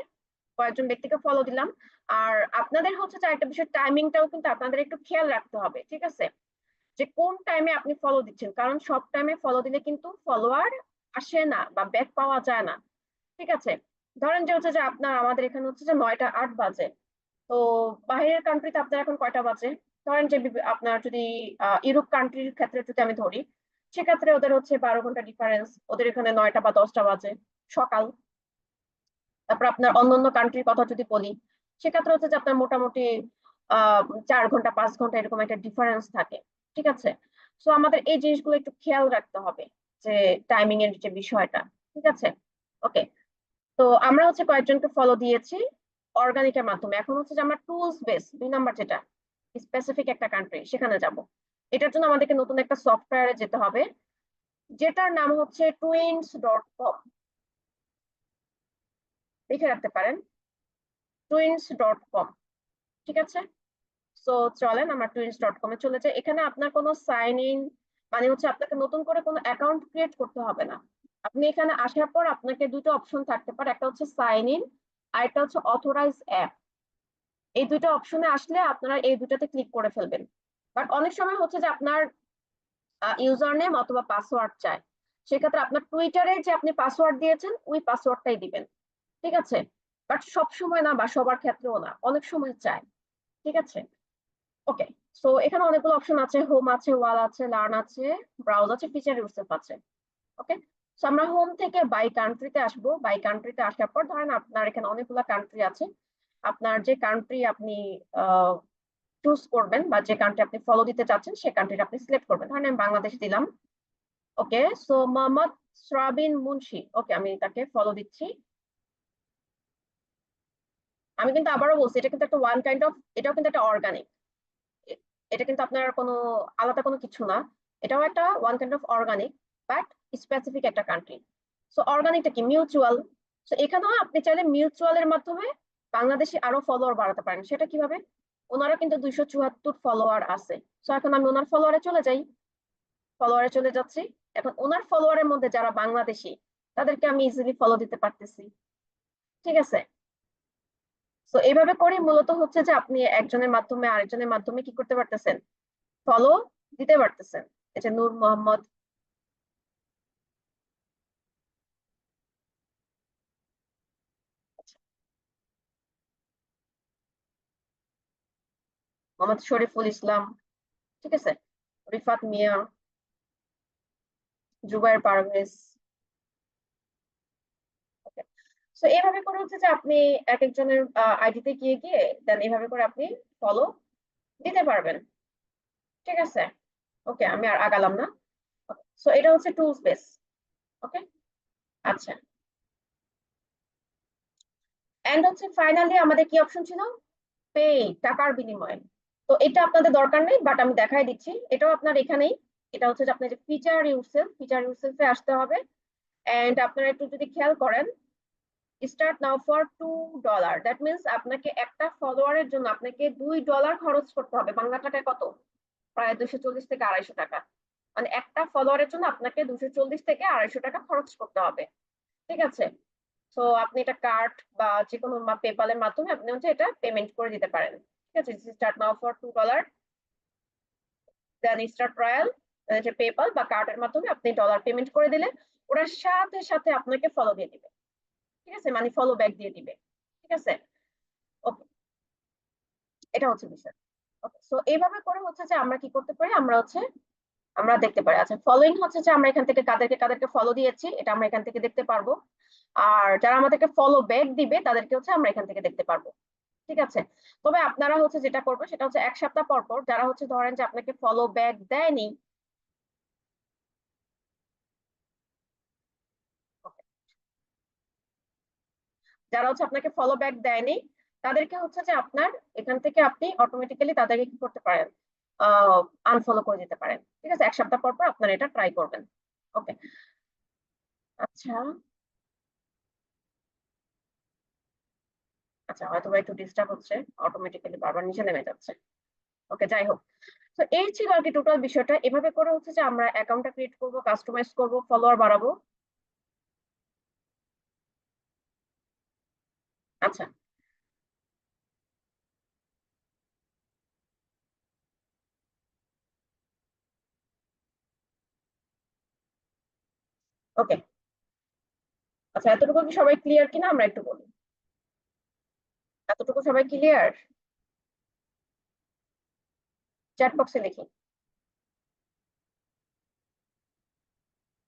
কয়েকজন ব্যক্তিকে ফলো দিলাম। আর আপনাদের হচ্ছে যে একটা বিষয়, টাইমিংটাও কিন্তু আপনাদের একটু খেয়াল রাখতে হবে, ঠিক আছে, যে কোন টাইমে আপনি ফলো দিচ্ছেন, কারণ সব টাইমে ফলো দিলে কিন্তু ফলোয়ার আসে না বা ব্যাক পাওয়া যায় না, ঠিক আছে। ধরেন যে হচ্ছে যে আপনার আমাদের এখানে হচ্ছে যে 9টা 8 বাজে, তো বাইরের কান্ট্রিতে আপনার এখন কয়টা বাজে? ধরেন যে আপনার যদি ইউরোপ কান্ট্রির ক্ষেত্রে যদি আমি ধরি, সেক্ষেত্রে ওদের হচ্ছে 12 ঘন্টা ডিফারেন্স, ওদের এখানে 9টা বা 10টা বাজে সকাল। তারপর আপনার অন্যান্য কান্ট্রির কথা যদি বলি, সেক্ষেত্রে হচ্ছে যে আপনার মোটামুটি 4 ঘন্টা 5 ঘন্টা এরকম একটা ডিফারেন্স থাকে, ঠিক আছে। সো আমাদের এই জিনিসগুলো একটু খেয়াল রাখতে হবে, যে টাইমিং এর যে বিষয়টা, ঠিক আছে। ওকে, তো আমরা হচ্ছে কয়েকজনকে ফলো দিয়েছি অর্গানিকের মাধ্যমে। এখন হচ্ছে যে আমরা টুলস বেস 2 নাম্বার যেটা, স্পেসিফিক একটা কান্ট্রি সেখানে যাব। এটার জন্য আমাদেরকে নতুন একটা সফটওয়্যারে যেতে হবে, যেটার নাম হচ্ছে twins.com। লিখে রাখতে পারেন, twins.com, ঠিক আছে। সো চলেন আমরা twins.com এ চলে যাই। এখানে আপনার কোনো সাইন ইন, মানে হচ্ছে আপনাকে নতুন করে কোনো অ্যাকাউন্ট ক্রিয়েট করতে হবে না। আপনি এখানে আসার পর আপনাকে দুটো অপশন থাকতে পারে, একটা হচ্ছে সাইন ইন আর একটা হচ্ছে অথরাইজ অ্যাপ। এই দুটো অপশনে আসলে আপনারা এই দুটাতে ক্লিক করে ফেলবেন। বাট অনেক সময় হচ্ছে যে আপনার ইউজার নেম অথবা পাসওয়ার্ড চায়, সেক্ষেত্রে আপনার টুইটারে যে আপনি পাসওয়ার্ড দিয়েছেন ওই পাসওয়ার্ডটাই দিবেন, ঠিক আছে। বাট সব সময় না বা সবার ক্ষেত্রেও না, অনেক সময় চায়, ঠিক আছে। ওকে, সো এখানে অনেকগুলো অপশন আছে, হোম আছে, ওয়াল আছে, লার্ন আছে, ব্রাউজ আছে, ফিচার ইউসেফ আছে। ওকে, সো আমরা হোম থেকে বাই কান্ট্রিতে আসবো। বাই কান্ট্রিতে আসার পর ধরেন আপনার এখানে অনেকগুলো কান্ট্রি আছে, আপনার যে কান্ট্রি আপনি চুজ করবেন বা যে কান্ট্রি আপনি ফলো দিতে চাচ্ছেন সেই কান্ট্রিটা আপনি সিলেক্ট করবেন। ধরেন আমি বাংলাদেশ দিলাম। ওকে, সো মোহাম্মদ শ্রাবিন মুন্সি, ওকে, আমি তাকে ফলো দিচ্ছি। আমি কিন্তু আবারও বলছি, এটা কিন্তু একটা ওয়ান কাইন্ড অফ, এটাও কিন্তু একটা অর্গানিক। এটা কিন্তু আপনার কোনো আলাদা কোনো কিছু না, এটাও একটা one kind of organic, but specific একটা কান্ট্রি। সো অর্গানিকটা কি, মিউচুয়াল। সো এখানেও আপনি চাইলে মিউচুয়ালের মাধ্যমে বাংলাদেশে আরো ফলোয়ার বাড়াতে পারেন। সেটা কিভাবে? ওনারা কিন্তু 274 ফলোয়ার আছে। সো এখন আমি ওনার ফলোয়ারে চলে যাই, ফলোয়ারে চলে যাচ্ছি। এখন ওনার ফলোয়ারের মধ্যে যারা বাংলাদেশি, তাদেরকে আমি ইজিলি ফলো দিতে পারতেছি, ঠিক আছে। তো এইভাবে করে মূলত হচ্ছে যে আপনি একজনের মাধ্যমে আরেকজনের মাধ্যমে কি করতে পারতেছেন, ফলো দিতে পারতেছেন। এই যে নূর মোহাম্মদ, মোহাম্মদ শরীফুল ইসলাম, ঠিক আছে, রিফাত মিয়া, জুবাইর পারভেজ। তো এইভাবে করে হচ্ছে যে আপনি এক একজনের আইডিতে গিয়ে গিয়ে দেন এইভাবে করে আপনি ফলো দিতে পারবেন। ঠিক আছে, ওকে আমি আর আগালাম না। সো এটা হচ্ছে টুলস বেস। ওকে, আচ্ছা। এন্ড হচ্ছে ফাইনালি আমাদের কি অপশন ছিল, পে, টাকার বিনিময়ে। তো এটা আপনাদের দরকার নেই, বাট আমি দেখাই দিচ্ছি, এটাও আপনার এখানেই। এটা হচ্ছে যে আপনার যে ফিচার ইউরসেলফে আসতে হবে। এন্ড আপনারা একটু যদি খেয়াল করেন, start now for $2, that means আপনাকে একটা ফলোয়ারের জন্য আপনাকে $2 খরচ করতে হবে। বাংলা টাকায় কত? প্রায় 240 থেকে 250 টাকা। মানে একটা ফলোয়ারের জন্য আপনাকে 240 থেকে 250 টাকা খরচ করতে হবে। ঠিক আছে, তো আপনি এটা কার্ড বা যে কোনো পেপালের মাধ্যমে আপনি হচ্ছে এটা পেমেন্ট করে দিতে পারেন। ঠিক আছে, start now for $2, then start trial, যে পেপাল বা কার্ডের মাধ্যমে আপনি ডলার পেমেন্ট করে দিলে ওরা সাথে সাথে আপনাকে ফলো দিয়ে দিবে। ঠিক আছে, মানে ফলো ব্যাক দিয়ে দিবে। ঠিক আছে, ওকে, এটা হচ্ছে বিষয়। ওকে, সো এইভাবে করে হচ্ছে যে আমরা কি করতে পারি, আমরা দেখতে পারি। আচ্ছা, ফলোইং হচ্ছে যে আমরা এখান থেকে কাদেরকে কাদেরকে ফলো দিয়েছি এটা আমরা এখান থেকে দেখতে পারবো। আর যারা আমাদেরকে ফলো ব্যাক দিবে তাদেরকে হচ্ছে আমরা এখান থেকে দেখতে পারবো। ঠিক আছে, তবে আপনারা হচ্ছে যেটা করবে সেটা হচ্ছে 1 সপ্তাহ পর পর যারা হচ্ছে ধরেন যে আপনাকে ফলো ব্যাক দেয়নি, যারা হচ্ছে আপনাকে ফলো ব্যাক দেয়নি তাদেরকে হচ্ছে যে আপনার এখান থেকে আপনি অটোমেটিক্যালি তাদেরকে কি করতে পারেন, আনফলো করে দিতে পারেন। ঠিক আছে, 1 সপ্তাহ পর পর আপনারা এটা ট্রাই করবেন। ওকে, আচ্ছা। আচ্ছা, হয়তো বা একটু ডিস্টার্ব হচ্ছে, অটোমেটিক্যালি বারবার নিচে নেমে যাচ্ছে। ওকে, যাই হোক। তো এই ছিল আর কি টোটাল বিষয়টা। এভাবে করে হচ্ছে যে আমরা অ্যাকাউন্টটা ক্রিয়েট করব, কাস্টমাইজ করব, ফলোয়ার বাড়াবো। আচ্ছা, ওকে। আচ্ছা, এতটুকু কি সবাই ক্লিয়ার কিনা আমরা একটু বলি। এতটুকু সবাই ক্লিয়ার? চ্যাট বক্সে লিখি।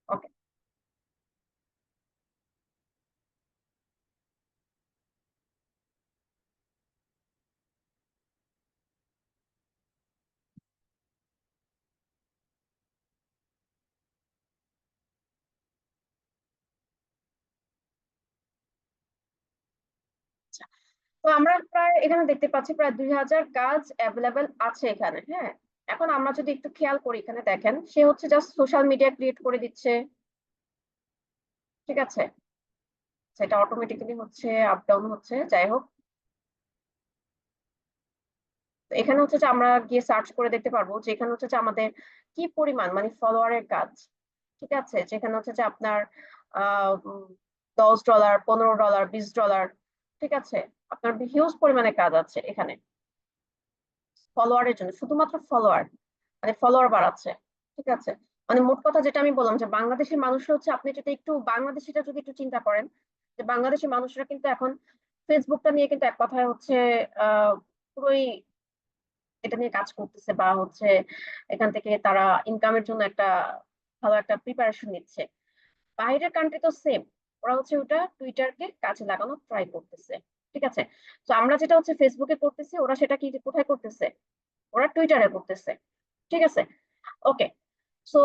ওকে, আচ্ছা। তো আমরা প্রায় এখানে দেখতে পাচ্ছি প্রায় 2000 কাজ অ্যাভেলেবেল আছে এখানে। হ্যাঁ, এখন আমরা যদি একটু খেয়াল করি, এখানে দেখেন সে হচ্ছে জাস্ট সোশ্যাল মিডিয়া ক্রিয়েট করে দিচ্ছে। ঠিক আছে, সেটা অটোমেটিক্যালি হচ্ছে আপ ডাউন হচ্ছে, যাই হোক। তো এখানে হচ্ছে যে আমরা গিয়ে সার্চ করে দেখতে পারবো যে এখানে হচ্ছে যে আমাদের কি পরিমাণ মানে ফলোয়ারের কাজ। ঠিক আছে, যেখানে হচ্ছে যে আপনার $10, $15, $20। ঠিক আছে, আপনার হিউজ পরিমাণে কাজ আছে এখানে ফলোয়ারের জন্য, শুধুমাত্র ফলোয়ার, মানে ফলোয়ার বাড়াচ্ছে। ঠিক আছে, মানে মোট কথা যেটা আমি বললাম যে বাংলাদেশের মানুষরা হচ্ছে, আপনি যদি একটু বাংলাদেশিটা যদি একটু চিন্তা করেন, যে বাংলাদেশের মানুষরা কিন্তু এখন ফেসবুকটা নিয়ে কিন্তু এক কথায় হচ্ছে পুরোই এটা নিয়ে কাজ করতেছে, বা হচ্ছে এখান থেকে তারা ইনকামের জন্য একটা ভালো একটা প্রিপারেশন নিচ্ছে। বাইরের কান্ট্রি তো সেম, ওরা হচ্ছে ওটা টুইটারকে কাজে লাগানোর ট্রাই করতেছে। ঠিক আছে, তো আমরা যেটা হচ্ছে ফেসবুকে করতেছি, ওরা সেটা কি কোথায় করতেছে, ওরা টুইটারে করতেছে। ঠিক আছে, ওকে। সো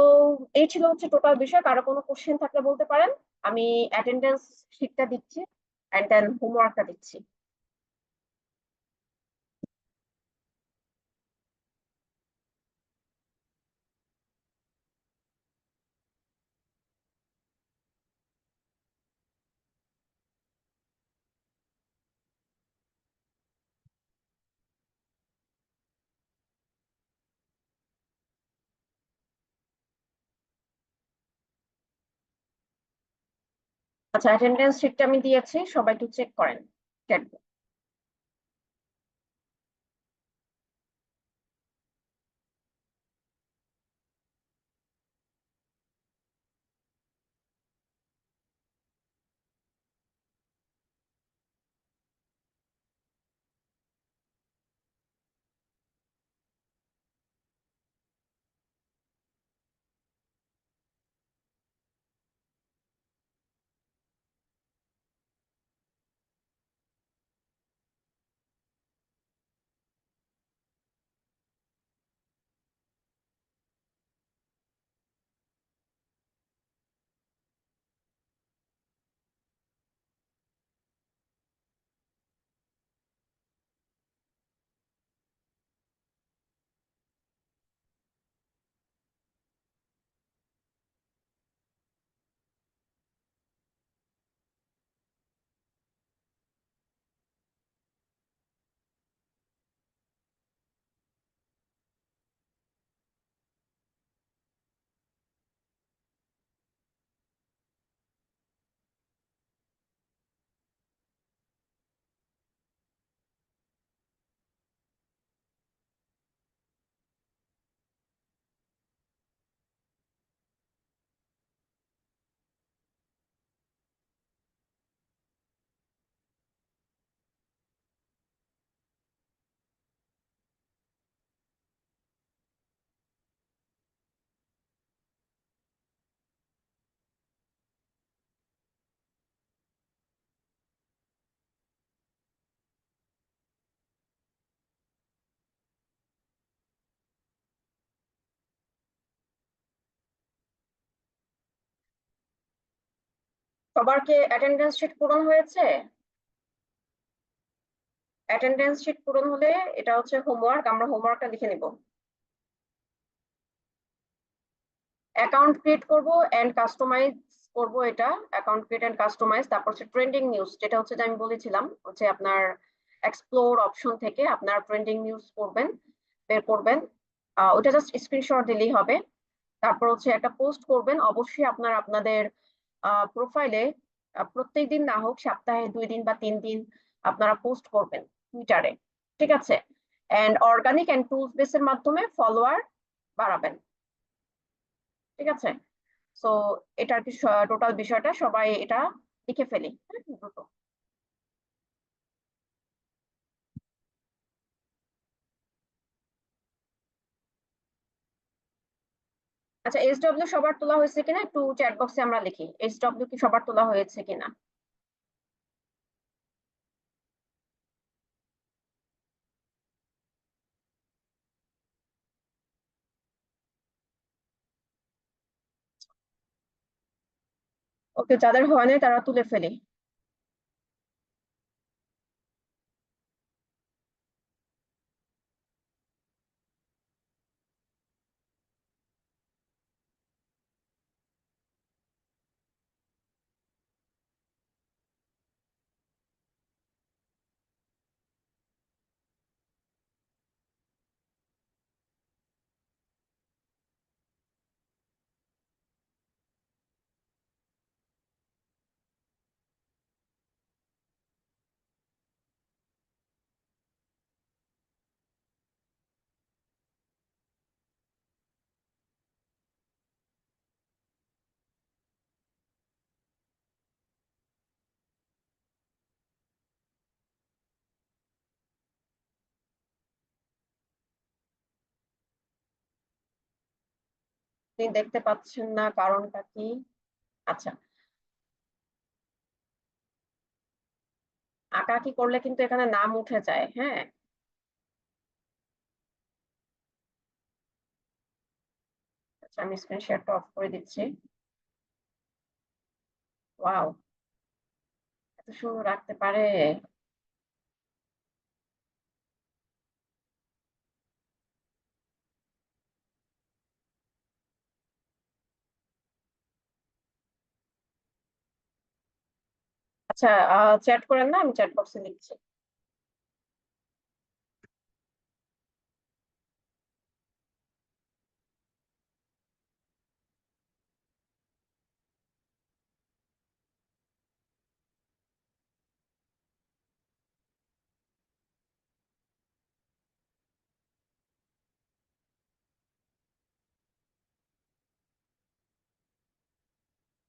এই ছিল হচ্ছে টোটাল বিষয়। কারো কোনো কোশ্চেন থাকলে বলতে পারেন। আমি অ্যাটেন্ডেন্স শিটটা দিচ্ছি এন্ড দেন হোমওয়ার্কটা দিচ্ছি। আচ্ছা, অ্যাটেন্ডেন্স শিটটা আমি দিয়েছি, সবাই একটু চেক করেন। সবার কি অ্যাটেন্ডেন্স শিট পূরণ হয়েছে? অ্যাটেন্ডেন্স শিট পূরণ হলে এটা হচ্ছে হোমওয়ার্ক, আমরা হোমওয়ার্কটা লিখে নিব। অ্যাকাউন্ট ক্রিয়েট করব এন্ড কাস্টমাইজ করব, এটা অ্যাকাউন্ট ক্রিয়েট এন্ড কাস্টমাইজ। তারপর হচ্ছে ট্রেন্ডিং নিউজ, যেটা হচ্ছে যে আমি বলেছিলাম হচ্ছে আপনার এক্সপ্লোর অপশন থেকে আপনার ট্রেন্ডিং নিউজ করবেন, বের করবেন। ওটা জাস্ট স্ক্রিনশট দিলেই হবে। তারপর হচ্ছে একটা পোস্ট করবেন, অবশ্যই আপনার আপনাদের প্রোফাইলে প্রত্যেক দিন না হোক সপ্তাহে 2 দিন বা 3 দিন আপনারা পোস্ট করবেন টুইটারে, ঠিক আছে? এন্ড অর্গানিক এন্ড টুলস বেসের মাধ্যমে ফলোয়ার বাড়াবেন, ঠিক আছে? সো এটা আর কি টোটাল বিষয়টা, সবাই এটা লিখে ফেলি, হ্যাঁ, দ্রুত। আচ্ছা, SW সবার তোলা হয়েছে কিনা একটু চ্যাট বক্সে আমরা লিখি, SW কি সবার তোলা হয়েছে কিনা। ওকে, যাদের হয় নাই তারা তুলে ফেলি। আপনি দেখতে পাচ্ছেন না, কারণটা কি? আচ্ছা, আঁকাআঁকি করলে কিন্তু এখানে নাম উঠে যায়, হ্যাঁ। আচ্ছা, আমি স্ক্রিন শেয়ারটা অফ করে দিচ্ছি। ওয়াও, এত সুন্দর রাখতে পারে। আচ্ছা, চ্যাট করেন না, আমি চ্যাট বক্সে লিখছি।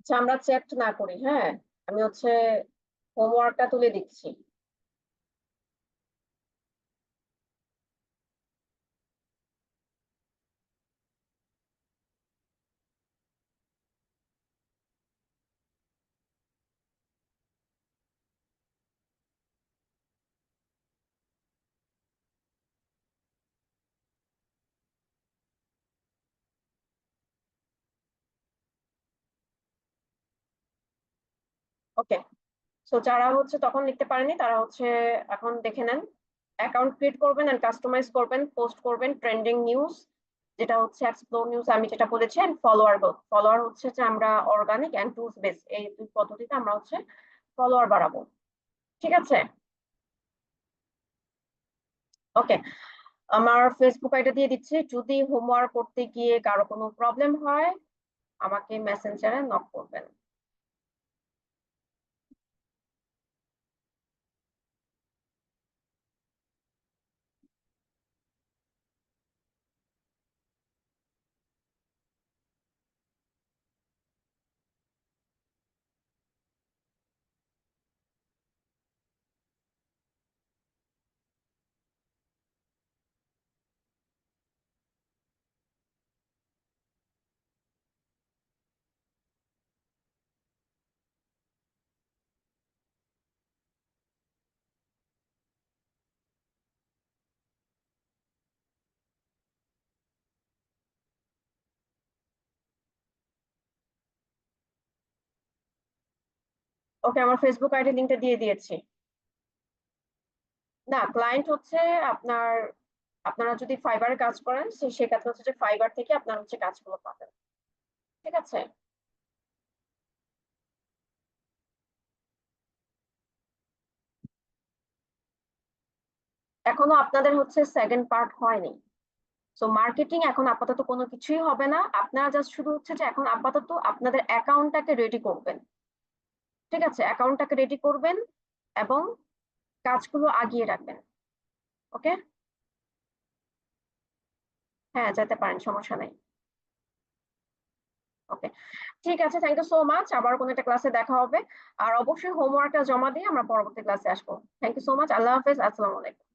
আচ্ছা, আমরা চ্যাট না করি, হ্যাঁ। আমি হচ্ছে হোমওয়ার্কটা তুলে দিচ্ছি। ওকে, সো যারা হচ্ছে তখন লিখতে পারেনি তারা হচ্ছে এখন দেখে নেন। অ্যাকাউন্ট ক্রিয়েট করবেন এন্ড কাস্টমাইজ করবেন, পোস্ট করবেন ট্রেন্ডিং নিউজ, যেটা হচ্ছে এক্সপ্লোর নিউজ আমি যেটা বলেছি, এন্ড ফলোয়ার গ্রোথ। ফলোয়ার হচ্ছে যে আমরা অর্গানিক এন্ড টুলস বেস, এই দুই পদ্ধতিতে আমরা হচ্ছে ফলোয়ার বাড়াবো, ঠিক আছে? ওকে, আমার ফেসবুক আইডি দিয়ে দিচ্ছি, যদি হোমওয়ার্ক করতে গিয়ে কারো কোনো প্রবলেম হয় আমাকে মেসেঞ্জারে নক করবেন। ওকে, আমার ফেসবুক আইডি লিংকটা দিয়ে দিয়েছি। না, ক্লায়েন্ট হচ্ছে আপনার, আপনারা যদি ফাইবারে কাজ করেন সেক্ষেত্রে হচ্ছে যে ফাইবার থেকে আপনার হচ্ছে কাজগুলো পাবেন। ঠিক আছে। এখনো আপনাদের হচ্ছে সেকেন্ড পার্ট হয়নি। সো মার্কেটিং এখন আপাতত কোনো কিছুই হবে না, আপনারা জাস্ট শুধু হচ্ছে যে এখন আপাতত আপনাদের অ্যাকাউন্টটাকে রেডি করবেন। ঠিক আছে, অ্যাকাউন্টটাকে রেডি করবেন এবং কাজগুলো আগিয়ে রাখবেন। ওকে। হ্যাঁ, যেতে পারেন, সমস্যা নাই। ওকে, ঠিক আছে, থ্যাংক ইউ সো মাচ। আবার কোনো একটা ক্লাসে দেখা হবে। আর অবশ্যই হোমওয়ার্কটা জমা দিয়ে আমরা পরবর্তী ক্লাসে আসবো। Thank you so much. আল্লাহ হাফেজ, আসসালামু আলাইকুম।